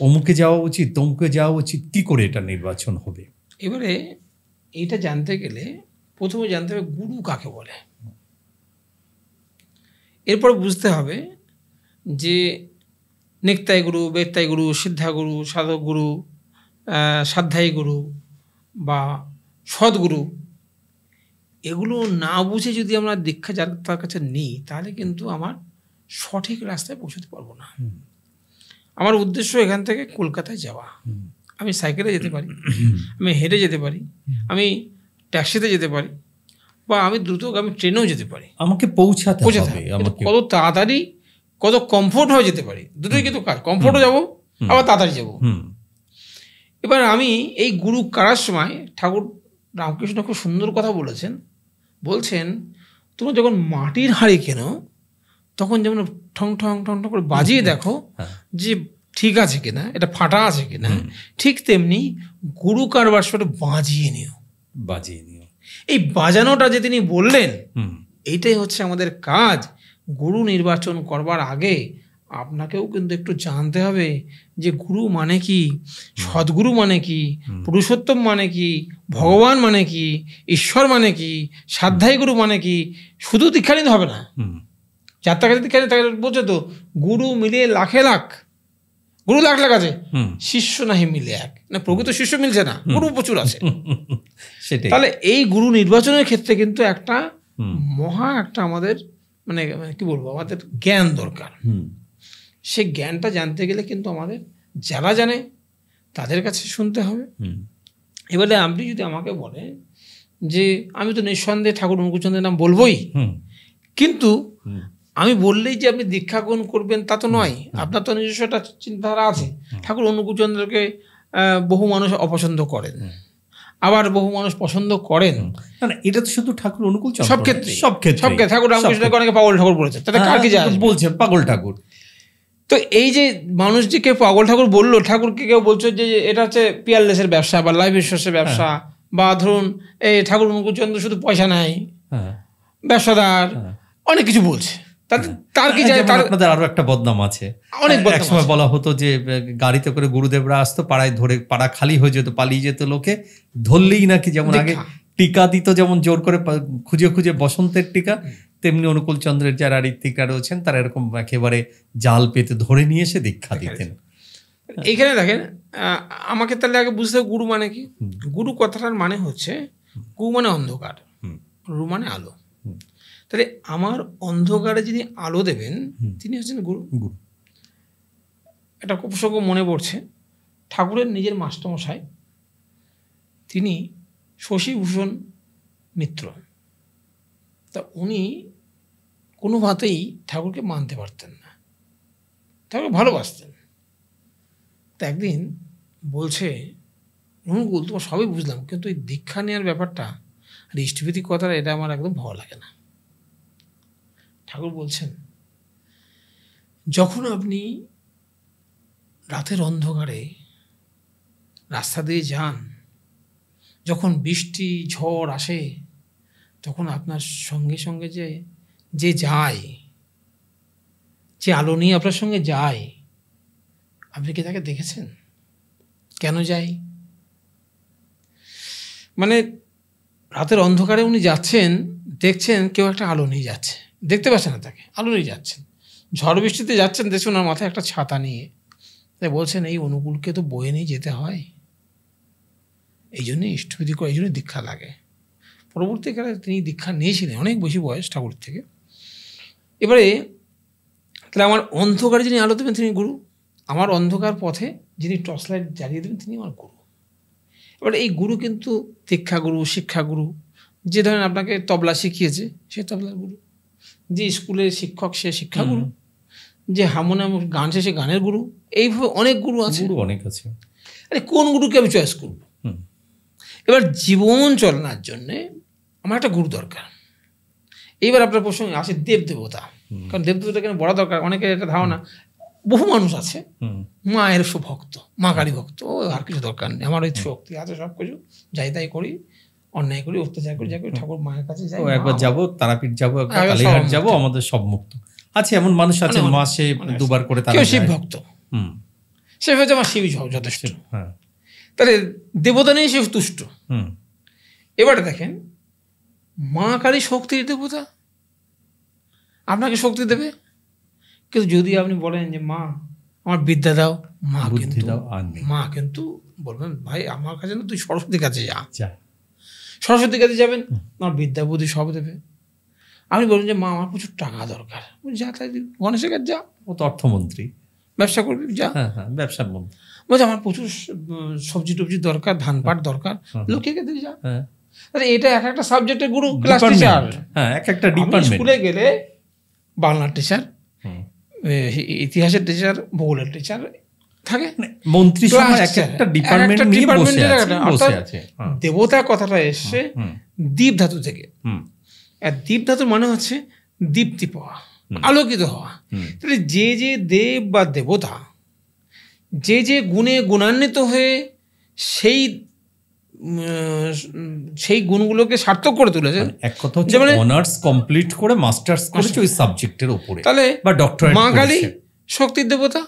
অমুকে যাওয়া উচিত, তমুকে যাওয়া উচিত, কি করে এটা নির্বাচন হবে?
এবারে এইটা জানতে গেলে প্রথমে জানতে হবে গুরু কাকে বলে। এরপর বুঝতে হবে যে নিত্যাই গুরু, বেত্যাই গুরু, সিদ্ধা গুরু, সাধক গুরু, সাধ্যায়ী গুরু বা সদ্গুরু, এগুলো না বুঝে যদি আমরা দীক্ষা যার তার কাছে নিই, তাহলে কিন্তু আমার সঠিক রাস্তায় পৌঁছতে পারবো না। আমার উদ্দেশ্য এখান থেকে কলকাতায় যাওয়া, আমি সাইকেলে যেতে পারি, আমি হেঁটে যেতে পারি, আমি ট্যাক্সিতে যেতে পারি, বা আমি দ্রুতগামী ট্রেনেও যেতে পারি, আমাকে পৌঁছাতে হবে। কত তাড়াতাড়ি, কত কমফোর্ট হয়ে যেতে পারি, দুটোই কিন্তু কাজ, কমফোর্টও যাবো আবার তাড়াতাড়ি যাবো। এবার আমি এই গুরু কারার সময় ঠাকুর রামকৃষ্ণ খুব সুন্দর কথা বলছেন, তুমি যখন মাটির হাঁড়ি কেনো, তখন যেমন ঠং ঠং ঠং ঠং করে বাজিয়ে দেখো যে ঠিক আছে কিনা, এটা ফাটা আছে কিনা, ঠিক তেমনি গুরু কারবার সেটা বাজিয়ে নিও। এই বাজানোটা যে তিনি বললেন, এইটাই হচ্ছে আমাদের কাজ। গুরু নির্বাচন করবার আগে আপনাকেও কিন্তু একটু জানতে হবে যে গুরু মানে কি, সদ্গুরু মানে কি, পুরুষোত্তম মানে কি, ভগবান মানে কি, ঈশ্বর মানে কি, সাধ্যায়ী গুরু মানে কি। শুধু দীক্ষা নিতে হবে না, যার তাকে দীক্ষা নিতে বলছে তো গুরু মিলে লাখে লাখ, গুরু লাখ লাখ আছে, শিষ্য নাহি মিলে এক, না প্রকৃত শিষ্য মিলছে না, গুরু প্রচুর আছে। তাহলে এই গুরু নির্বাচনের ক্ষেত্রে কিন্তু একটা একটা আমাদের মানে কি বলবো, আমাদের জ্ঞান দরকার। সেই জ্ঞানটা জানতে গেলে কিন্তু আমাদের যারা জানে তাদের কাছে শুনতে হবে। এবারে আপনি যদি আমাকে বলেন যে আমি তো নিঃসন্দেহে ঠাকুর অনুকূলচন্দ্রের নাম বলবোই, কিন্তু আমি বললেই যে আপনি দীক্ষা গ্রহণ করবেন তা তো নয়। আপনার তো নিজস্ব একটা চিন্তাধারা আছে। ঠাকুর অনুকূলচন্দ্রকে বহু মানুষ অপছন্দ করেন, আবার বহু মানুষ পছন্দ করেন।
এটা তো শুধু ঠাকুর অনুকূলচন্দ্র,
সব ক্ষেত্রে ঠাকুর রামকৃষ্ণকে অনেকে পাগল ঠাকুর বলেছে, তাহলে কার কি যায়
বলছে পাগল ঠাকুর।
তো এই যে মানুষ যে কেউ পাগল ঠাকুর বললো, ঠাকুরকে কেউ বলছো যে এটা হচ্ছে পিয়ারলেসের ব্যবসা বা লাইফ ইন্স্যুরেন্সের ব্যবসা, বা ধরুন এই ঠাকুর অনুকূলচন্দ্র শুধু পয়সা নেয়, ব্যবসাদার, অনেক কিছু বলছে। তার কি যায়? তার
আপনাদের আরো একটা বদনাম আছে। এক সময় বলা হতো যে গাড়িতে করে গুরুদেবরা আসতো, পাড়ায় ধরে পাড়া খালি হয়ে যেত, পালিয়ে যেত লোকে, ধরলেই নাকি যেমন আগে টিকা দিত, যেমন জোর করে খুঁজে খুঁজে বসন্তের টিকা, তেমনি অনুকূলচন্দ্রের যারা ঋত্বিকা রয়েছেন তারা এরকম একেবারে জাল পেতে ধরে নিয়ে এসে দীক্ষা দিতেন।
এইখানে দেখেন, আমাকে তাহলে আগে বুঝতে হবে গুরু মানে কি। গুরু কথাটার মানে হচ্ছে গু মানে অন্ধকার, রু মানে আলো। তাহলে আমার অন্ধকারে যিনি আলো দেবেন তিনি হচ্ছেন গুরু। একটা প্রসঙ্গ মনে পড়ছে, ঠাকুরের নিজের মাস্টারমশাই তিনি শশীভূষণ মিত্র। তা উনি কোনো ভাতেই ঠাকুরকে মানতে পারতেন না, ঠাকুর ভালোবাসতেন। তা একদিন বলছে, অনুকূল তোমার সবই বুঝলাম, কিন্তু এই দীক্ষা নেওয়ার ব্যাপারটা আর ইষ্টভীতি কথাটা এটা আমার একদম ভালো লাগে না। ঠাকুর বলছেন, যখন আপনি রাতের অন্ধকারে রাস্তা দিয়ে যান, যখন বৃষ্টি ঝড় আসে, তখন আপনার সঙ্গে সঙ্গে যে যায়, যে আলো নিয়ে আপনার সঙ্গে যায়, আপনি কি তাকে দেখেছেন? কেন যায়? মানে রাতের অন্ধকারে উনি যাচ্ছেন, দেখছেন কেউ একটা আলো নিয়ে যাচ্ছে, দেখতে পাচ্ছেন না তাকে, আলো নিয়ে যাচ্ছেন। ঝড় বৃষ্টিতে যাচ্ছেন, দেখছেন ওনার মাথায় একটা ছাতা নিয়ে, তাই বলছেন এই অনুকূলকে তো বয়ে নিয়ে যেতে হয়, এই জন্যই ইষ্টবিধি করে, এই জন্যই দীক্ষা লাগে। পরবর্তীকালে তিনি দীক্ষা নিয়েছিলেন, অনেক বেশি বয়স ঠাকুর থেকে। এবারে তাহলে আমার অন্ধকারে যিনি আলো দেবেন তিনি গুরু, আমার অন্ধকার পথে যিনি টর্চ লাইট জ্বালিয়ে দেবেন তিনি আমার গুরু। এবারে এই গুরু কিন্তু দীক্ষাগুরু, শিক্ষাগুরু, যে ধরেন আপনাকে তবলা শিখিয়েছে সে তবলার গুরু, যে স্কুলের শিক্ষক সে শিক্ষাগুরু, যে হারমোনিয়াম গান সে গানের গুরু। এইভাবে অনেক গুরু আছে,
অনেক আছে।
আরে কোন গুরুকে আমি চয়েস করব? এবার জীবন চলানোর জন্যে আমার একটা গুরু দরকার। এইবার আপনার প্রসঙ্গে আসে দেবদেবতা, কারণ দেবদেবতা কেন বড় দরকার, অনেকের এটা ধারণা। বহু মানুষ আছে মায়ের ভক্ত, মা কালী ভক্ত, ও আর কিছু দরকার নেই, আমার ওই শক্তি আছে, সব কিছু যাই তাই করি, অন্যায় করি, অত্যাচার করি, যা করি, ঠাকুর মায়ের কাছে যাই,
একবার যাবো তারাপীঠ যাবো, কালীঘাট যাবো, আমাদের সব মুক্ত আছে। এমন মানুষ আছে মাসে দুবার করে তারা
শিব ভক্ত, সে হচ্ছে আমার শিব যথেষ্ট। তাহলে দেবতা নেই, সে তুষ্ট। এবারে দেখেন, মা কালী শক্তির দেবতা, আপনাকে শক্তি দেবে। কিন্তু যদি আপনি বলেন যে মা আমার বিদ্যা দাও, মা কিন্তু বলবেন ভাই আমার কাছে না, তুই সরস্বতীর কাছে যা, সরস্বতীর কাছে যাবেন, আমার বিদ্যা বুদ্ধি সব দেবে। আপনি বলুন যে মা আমার প্রচুর টাকা দরকার, যা তাই গণেশের কাছে যা,
ও তো অর্থমন্ত্রী,
ব্যবসা করবি যা,
ব্যবসার মন্ত্রী।
বলছে আমার প্রচুর সবজি টবজি দরকার, ধান পাট দরকার, লোকে কাছে যা। এটা এক একটা সাবজেক্টের গুরু, ক্লাস টিচার,
এক একটা ডিপার্টমেন্ট।
স্কুলে গেলে বাংলার টিচার, ইতিহাসের টিচার, ভূগোলের টিচার থাকে,
মন্ত্রী একটা ডিপার্টমেন্ট নিয়ে বসে আছে।
দেবতা কথাটা এসছে দীপ ধাতু থেকে। আর দীপ ধাতু মানে হচ্ছে দীপ্তি পাওয়া, আলোকিত হওয়া। তাহলে যে দেব বা দেবতা যে যে গুণে গুণান্বিত হয়ে সেই সেই গুণগুলোকে সার্থক করে তুলেছেন।
এক কথা হচ্ছে অনার্স কমপ্লিট করে মাস্টার্স করেছে ওই সাবজেক্টের উপরে,
তাহলে
বা ডক্টরেট
মা কালী
করেছে।
শক্তির দেবতা,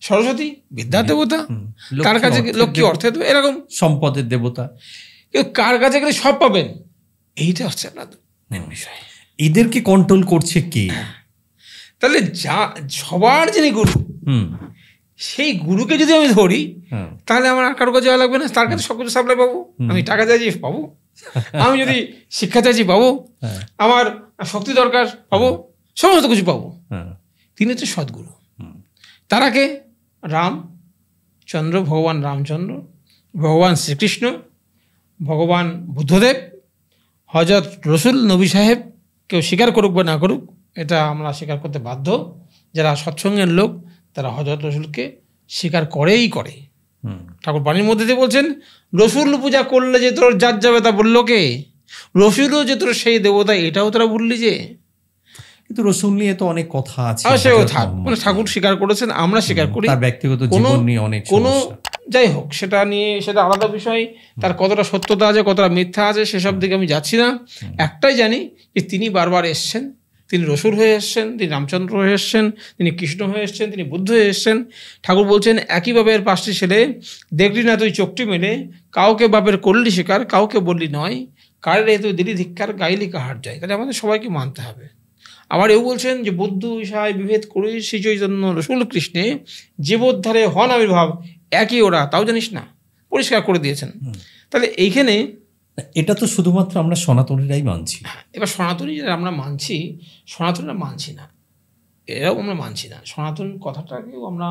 সরস্বতী বিদ্যার দেবতা, কার কাছে লক্ষ্মী অর্থের, এরকম
সম্পদের দেবতা,
কেউ কার কাছে গেলে সব পাবেন। এইটা হচ্ছে আপনাদের বিষয়।
এদেরকে কন্ট্রোল করছে কে?
তাহলে যা সবার যিনি গুরু, সেই গুরুকে যদি আমি ধরি তাহলে আমার আর কারো কাছে যাওয়া লাগবে না, তার কাছে সব কিছু সাপ্লাই পাবো। আমি টাকা চাইছি পাবো, আমি যদি শিক্ষা চাইছি পাবো, আমার শক্তি দরকার পাবো, সমস্ত কিছু পাবো। তিনি হচ্ছে সদ্গুরু। তার আগে রামচন্দ্র, ভগবান রামচন্দ্র, ভগবান শ্রীকৃষ্ণ, ভগবান বুদ্ধদেব, হযরত রসুল নবী সাহেব, কেউ স্বীকার করুক বা না করুক, এটা আমরা স্বীকার করতে বাধ্য। যারা সৎসঙ্গের লোক তারা হযরত রসুলকে স্বীকার করেই করে। ঠাকুর বাণীর মধ্যে দিয়ে বলছেন, রসুল পূজা করলে যে তোর জাত যাবে তা বললো কে? রসুলও যে তোর সেই দেবতা, এটাও তোরা বললি যে।
কিন্তু রসুল নিয়ে তো অনেক কথা আছে,
মানে ঠাকুর স্বীকার করেছেন, আমরা স্বীকার করি।
তার ব্যক্তিগত জীবন নিয়ে অনেক
কোনো, যাই হোক সেটা নিয়ে, সেটা আলাদা বিষয়। তার কতটা সত্যতা আছে, কতটা মিথ্যা আছে, সেসব দিকে আমি যাচ্ছি না। একটাই জানি যে তিনি বারবার এসছেন, তিনি রসুল হয়ে এসছেন, তিনি রামচন্দ্র হয়ে এসছেন, তিনি কৃষ্ণ হয়ে এসছেন, তিনি বুদ্ধ হয়ে এসছেন। ঠাকুর বলছেন, একইভাবে এর 5টি ছেলে, দেখলি না তুই চোখটি মেলে, কাউকে বাপের করলি স্বীকার, কাউকে বললি নয়, কারের এ তুই দিলি ধিক্কার, গাইলি কাহার যায়। তাহলে আমাদের সবাইকে মানতে হবে। আবার এও বলছেন যে বুদ্ধ ঈশায় বিভেদ করে শ্রী চৈতন্য রসুল কৃষ্ণে জীবোদ্ধারে হন আবির্ভাব, একই ওরা, তাও জানিস না, পরিষ্কার করে দিয়েছেন। তাহলে এইখানে
এটা তো শুধুমাত্র আমরা সনাতনীরাই মানছি।
এবার সনাতনী যারা আমরা মানছি, সনাতনীরা মানছি না, এরাও আমরা মানছি না। সনাতন কথাটাকেও আমরা,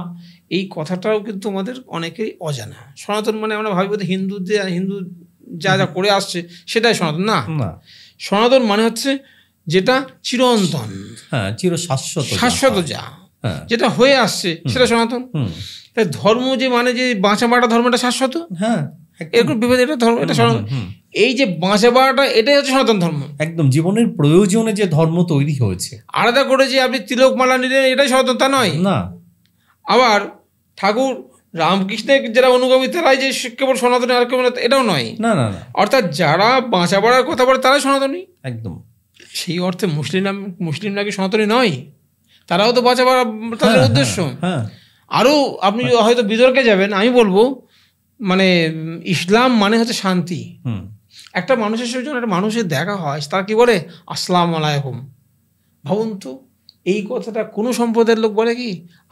এই কথাটাও কিন্তু আমাদের অনেকেরই অজানা। সনাতন মানে আমরা ভাবি বোধ হিন্দু যা যা করে আসছে সেটাই সনাতন। না, সনাতন মানে হচ্ছে যেটা চিরন্তন, শাশ্বত, যা যেটা হয়ে আসছে সেটা সনাতন। তাই ধর্ম যে মানে যে বাঁচা বাড়া ধর্মটা শাশ্বত, এরকম বিভেদ, এটা ধর্ম, এটা সনাতন। এই যে বাঁচা বাড়াটা, এটাই হচ্ছে সনাতন ধর্ম।
একদম জীবনের প্রয়োজনে যে ধর্ম তৈরি হয়েছে,
আলাদা করে যে আপনি তিলক মালা নিলেন এটাই সনাতন তা নয়
না।
আবার ঠাকুর রামকৃষ্ণের যারা অনুগামী তারাই যে কেবল সনাতনী, আর কেবল এটাও নয়।
না না,
অর্থাৎ যারা বাঁচা বাড়ার কথা বলে তারাই সনাতনী।
একদম।
সেই অর্থে মুসলিম নাকি সনাতনী নয়? তারাও তো বাঁচা বাড়া তাদের উদ্দেশ্য। আরও আপনি হয়তো বিতর্কে যাবেন, আমি বলবো মানে ইসলাম মানে হচ্ছে শান্তি। একটা মানুষের সাথে যখন একটা মানুষের দেখা হয়, তারা কি বলে? আসসালামু আলাইকুম। ভাবুন তো, এই কথাটা কোনো সম্প্রদায়ের লোক বলে কি?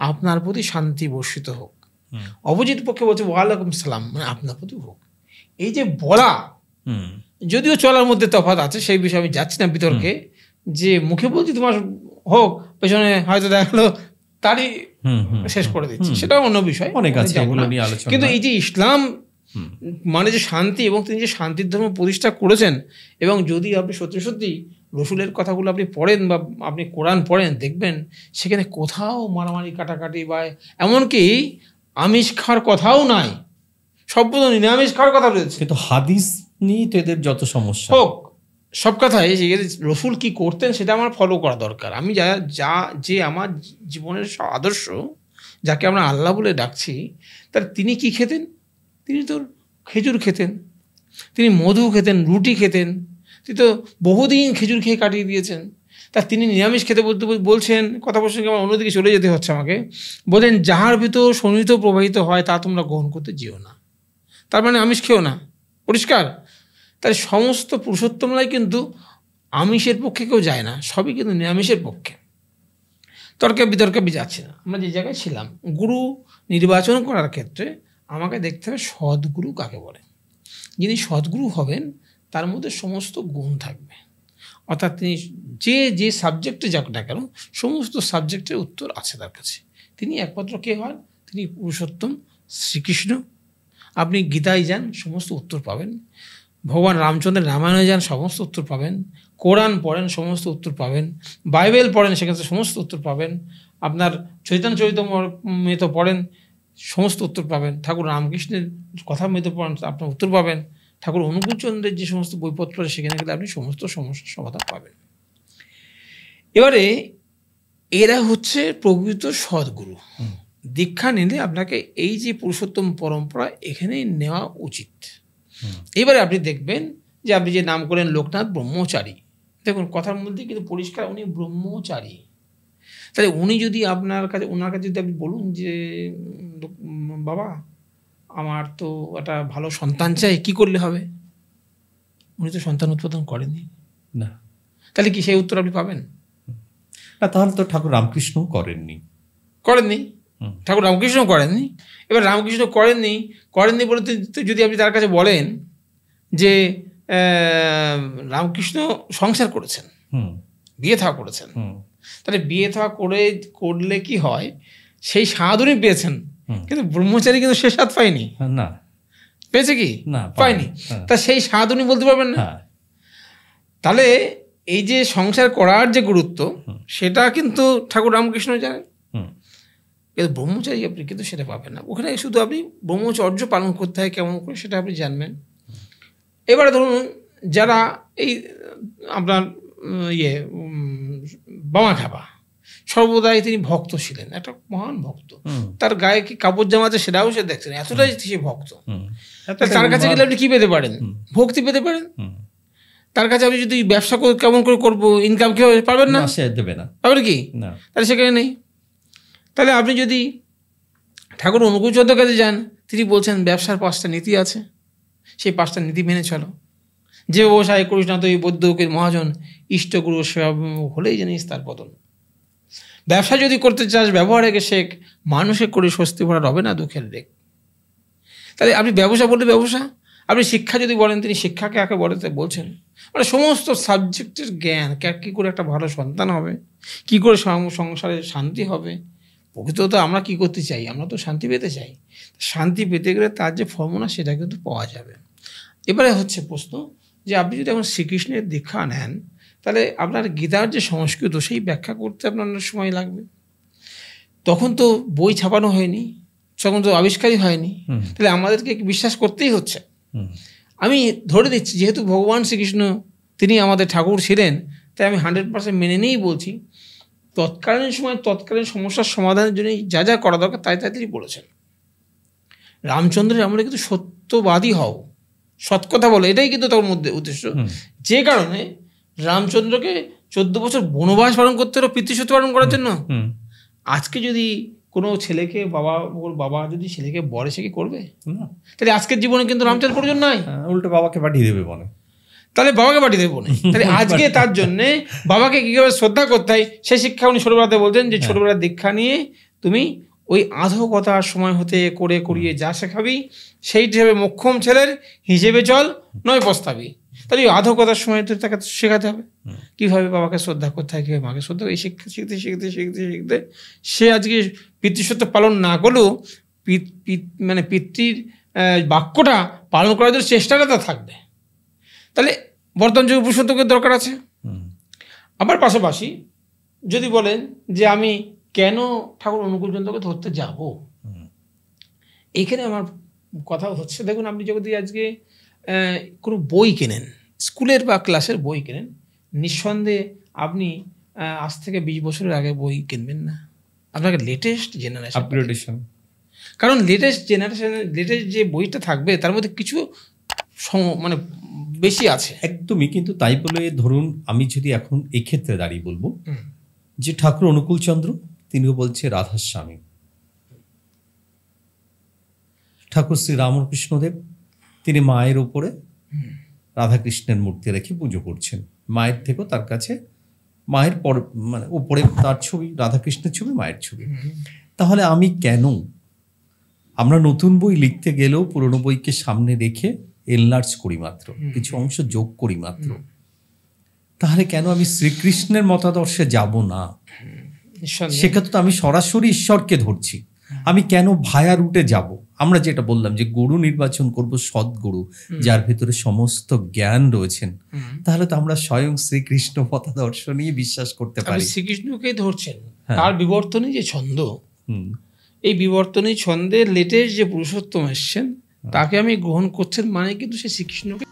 আপনার প্রতি শান্তি বর্ষিত হোক। অপোজিট পক্ষে বলছে ওয়ালাইকুম সালাম, মানে আপনার প্রতি হোক। এই যে বলা, যদিও চলার মধ্যে তফাৎ আছে, সেই বিষয়ে আমি যাচ্ছি না বিতর্কে, যে মুখে বলছি তোমার হোক, পেছনে হয়তো দেখালো তারই শেষ করে দিচ্ছি, সেটাও অন্য বিষয়,
অনেক আছে এগুলো নিয়ে আলোচনা।
কিন্তু এই যে ইসলাম মানে যে শান্তি, এবং তিনি যে শান্তির ধর্ম প্রতিষ্ঠা করেছেন, এবং যদি আপনি সত্যি সত্যি রসুলের কথাগুলো আপনি পড়েন বা আপনি কোরআন পড়েন, দেখবেন সেখানে কোথাও মারামারি কাটাকাটি বা এমনকি আমিষ খাওয়ার কথাও নাই, সম্পূর্ণ নিরামিষ খাওয়ার কথা রয়েছে।
কিন্তু হাদিস নিয়ে তো এদের যত সমস্যা
হোক, সব কথাই রসুল কি করতেন সেটা আমার ফলো করা দরকার। আমি যে আমার জীবনের আদর্শ, যাকে আমরা আল্লাহ বলে ডাকছি, তার তিনি কি খেতেন? তিনি তো খেজুর খেতেন, তিনি মধু খেতেন, রুটি খেতেন, তিনি তো বহুদিন খেজুর খেয়ে কাটিয়ে দিয়েছেন। তা তিনি নিরামিষ খেতে বলছেন, কথা প্রসঙ্গে আমার অন্যদিকে চলে যেতে হচ্ছে আমাকে, বলেন যাহার ভিতর সন্নিহিত প্রবাহিত হয় তা তোমরা গ্রহণ করতে যেও না। তার মানে আমিষ খেও না, পরিষ্কার। তাই সমস্ত পুরুষোত্তমরাই কিন্তু আমিষের পক্ষে কেউ যায় না, সবই কিন্তু নিরামিষের পক্ষে। তর্কে বিতর্কে আমি যাচ্ছি না। আমরা যে জায়গায় ছিলাম, গুরু নির্বাচন করার ক্ষেত্রে আমাকে দেখতে হবে সদ্গুরু কাকে বলে। যিনি সদ্গুরু হবেন তার মধ্যে সমস্ত গুণ থাকবে, অর্থাৎ তিনি যে সাবজেক্টে যাক না কেন, সমস্ত সাবজেক্টের উত্তর আছে তার কাছে। তিনি একমাত্র কে হন? তিনি পুরুষোত্তম শ্রীকৃষ্ণ। আপনি গীতায় যান, সমস্ত উত্তর পাবেন। ভগবান রামচন্দ্রের রামায়ণে যান, সমস্ত উত্তর পাবেন। কোরআন পড়েন, সমস্ত উত্তর পাবেন। বাইবেল পড়েন, সেখানে সমস্ত উত্তর পাবেন। আপনার চৈতন্য চরিতামৃত পড়েন, সমস্ত উত্তর পাবেন। ঠাকুর রামকৃষ্ণের কথামৃত পড়েন, আপনার উত্তর পাবেন। ঠাকুর অনুকূলচন্দ্রের যে সমস্ত বইপত্র আছে, সেখানে গেলে আপনি সমস্ত সমস্যার সমাধান পাবেন। এবারে এরা হচ্ছে প্রকৃত সদ্গুরু। দীক্ষা নিলে আপনাকে এই যে পুরুষোত্তম পরম্পরা এখানেই নেওয়া উচিত। এবারে আপনি দেখবেন যে আপনি যে নাম করেন লোকনাথ ব্রহ্মচারী, দেখুন কথার মধ্যে কিন্তু পরিষ্কার উনি ব্রহ্মচারী। তাহলে উনি যদি ওনার কাছে যদি আপনি বলুন যে বাবা আমার তো একটা ভালো সন্তান চাই, কি করলে হবে? উনি তো সন্তান উৎপাদন করেননি
না,
তাহলে কি সেই উত্তর আপনি পাবেন
না? তাহলে তো ঠাকুর রামকৃষ্ণ করেননি।
ঠাকুর রামকৃষ্ণ করেননি। এবার রামকৃষ্ণ করেননি বলে যদি আপনি তার কাছে বলেন যে রামকৃষ্ণ সংসার করেছেন, বিয়ে থা করেছেন, তাহলে বিয়ে থা করলে কি হয়, সেই স্বাদ উনি পেয়েছেন, কিন্তু ব্রহ্মচারী কিন্তু সে স্বাদ পায়নি।
না,
পেয়েছে কি?
না,
পায়নি। তা সেই স্বাদ উনি বলতে পারবেন না। তাহলে এই যে সংসার করার যে গুরুত্ব সেটা কিন্তু ঠাকুর রামকৃষ্ণ জানেন, কিন্তু ব্রহ্মচারী আপনি কিন্তু সেটা পাবেন না। ওখানে শুধু আপনি ব্রহ্মচর্য পালন করতে হয় কেমন করে সেটা আপনি জানবেন। এবারে ধরুন যারা এই আপনার বামাখ্যাপা, সর্বদাই তিনি ভক্ত ছিলেন, একটা মহান ভক্ত, তার গায়ে কি কাপড় জামা আছে সেটাও সে দেখছেন, এতটাই সে ভক্ত। তার কাছে গেলে আপনি কি পেতে পারেন? ভক্তি পেতে পারেন। তার কাছে আপনি যদি ব্যবসা কেমন করে করবো, ইনকাম কি পারবেন না,
দেবে না,
পাবেন কি? তাহলে সেখানে নেই। তাহলে আপনি যদি ঠাকুর অনুকূলচন্দ্রের কাছে যান, তিনি বলছেন ব্যবসার 5টা নীতি আছে, সেই 5টা নীতি মেনে চলো। যে ব্যবসায় করিস না তো এই বৈদ্যকের মহাজন ইষ্টগুরু সেবা হলেই জানিস তার পতন। ব্যবসা যদি করতে চাস ব্যবহার রেখে শেখ, মানুষে করে স্বস্তি ভরা রবে না দুঃখের রেখ। তাহলে আপনি ব্যবসা বললে ব্যবসা, আপনি শিক্ষা যদি বলেন তিনি শিক্ষাকে একে বলছেন, মানে সমস্ত সাবজেক্টের জ্ঞান, কী করে একটা ভালো সন্তান হবে, কি করে সংসারে শান্তি হবে। প্রকৃতত আমরা কি করতে চাই? আমরা তো শান্তি পেতে চাই। শান্তি পেতে গেলে তার যে ফর্মুলা সেটা কিন্তু পাওয়া যাবে। এবারে হচ্ছে প্রশ্ন যে আপনি যদি এখন শ্রীকৃষ্ণের দীক্ষা নেন, তাহলে আপনার গীতার যে সংস্কৃত সেই ব্যাখ্যা করতে আপনার সময় লাগবে। তখন তো বই ছাপানো হয়নি, তখন তো আবিষ্কারই হয়নি, তাহলে আমাদেরকে বিশ্বাস করতেই হচ্ছে। আমি ধরে দিচ্ছি যেহেতু ভগবান শ্রীকৃষ্ণ তিনি আমাদের ঠাকুর ছিলেন, তাই আমি 100% মেনে নিয়েই বলছি তৎকালীন সময় তৎকালীন সমস্যার সমাধানের জন্য যা যা করা দরকার তাই তিনি বলেছেন। রামচন্দ্রের আমরা কিন্তু সত্যবাদী হও, সৎ কথা বলো, এটাই কিন্তু তার মধ্যে উদ্দেশ্য। যে কারণে রামচন্দ্রকে 14 বছর বনবাস পালন করতে হলো পিতৃসত্য পালন করার জন্য। আজকে যদি কোনো ছেলেকে বাবা যদি ছেলেকে বলে, সে কি করবে? তাহলে আজকের জীবনে কিন্তু রামচন্দ্র প্রয়োজন নাই,
উল্টো বাবাকে পাঠিয়ে দেবে বলে।
তাহলে বাবাকে পাঠিয়ে দেবে বলে। তাহলে আজকে তার জন্যে বাবাকে কীভাবে শ্রদ্ধা করতে হয় সেই শিক্ষা উনি ছোটবেলাতে বলতেন, যে ছোটবেলার দীক্ষা নিয়ে তুমি ওই আধকতার সময় হতে করিয়ে যা শেখাবি সেই হিসেবে মোক্ষম ছেলের হিসেবে চল নয় পস্তাবি। তাহলে ওই আধকতার সময় তো তাকে শেখাতে হবে কীভাবে বাবাকে শ্রদ্ধা করতে হয়, কীভাবে মাকে শ্রদ্ধা, এই শিক্ষা শিখতে শিখতে শিখতে শিখতে সে আজকে পিতৃসত্য পালন না করলেও মানে পিতৃর বাক্যটা পালন করার জন্য চেষ্টাটা তার থাকবে। তাহলে বর্তমান যুগে পুরুষোত্তমের দরকার আছে। আবার পাশাপাশি যদি বলেন যে আমি কেন ঠাকুর অনুকূলচন্দ্রকে ধরতে যাব, এইখানে আমার কথা হচ্ছে, দেখুন আপনি যদি আজকে কোনো বই কেনেন, স্কুলের বা ক্লাসের বই কেনেন, নিঃসন্দেহে আপনি আজ থেকে 20 বছরের আগে বই কিনবেন না, আপনাকে লেটেস্ট জেনারেশন আপগ্রেডেশন। কারণ লেটেস্ট যে বইটা থাকবে তার মধ্যে কিছু মানে বেশি আছে
একদমই। কিন্তু তাই বলে ধরুন আমি যদি এখন এই ক্ষেত্রে দাঁড়িয়ে বলবো যে ঠাকুর অনুকূলচন্দ্র তিনিও বলছে রাধাস্বামী, ঠাকুর শ্রী রামকৃষ্ণদেব তিনি মায়ের উপরে রাধাকৃষ্ণের মূর্তি রেখে পুজো করছেন, মায়ের থেকেও তার কাছে মায়ের পর মানে উপরে তার ছবি, রাধাকৃষ্ণের ছবি, মায়ের ছবি। তাহলে আমি কেন, আমরা নতুন বই লিখতে গেলেও পুরনো বইকে সামনে রেখে এনলার্জ করি মাত্র, কিছু অংশ যোগ করি মাত্র, তাহলে কেন আমি শ্রীকৃষ্ণের মতাদর্শে যাব না? সেক্ষেত্রে তো আমি সরাসরি ঈশ্বরকে ধরছি, আমি কেন ভায়া রুটে যাব? আমরা যেটা বললাম যে গুরু নির্বাচন করব সদ্গুরু, যার ভেতরে সমস্ত জ্ঞান রয়েছেন, তাহলে তো আমরা স্বয়ং শ্রীকৃষ্ণ মতাদর্শ নিয়ে বিশ্বাস করতে পারি।
শ্রীকৃষ্ণকে ধরছেন, তার বিবর্তনী যে ছন্দ, এই বিবর্তনী ছন্দের লেটেস্ট যে পুরুষোত্তম এসছেন তাকে আমি গ্রহণ করছেন, মানে কিন্তু সে শ্রীকৃষ্ণকে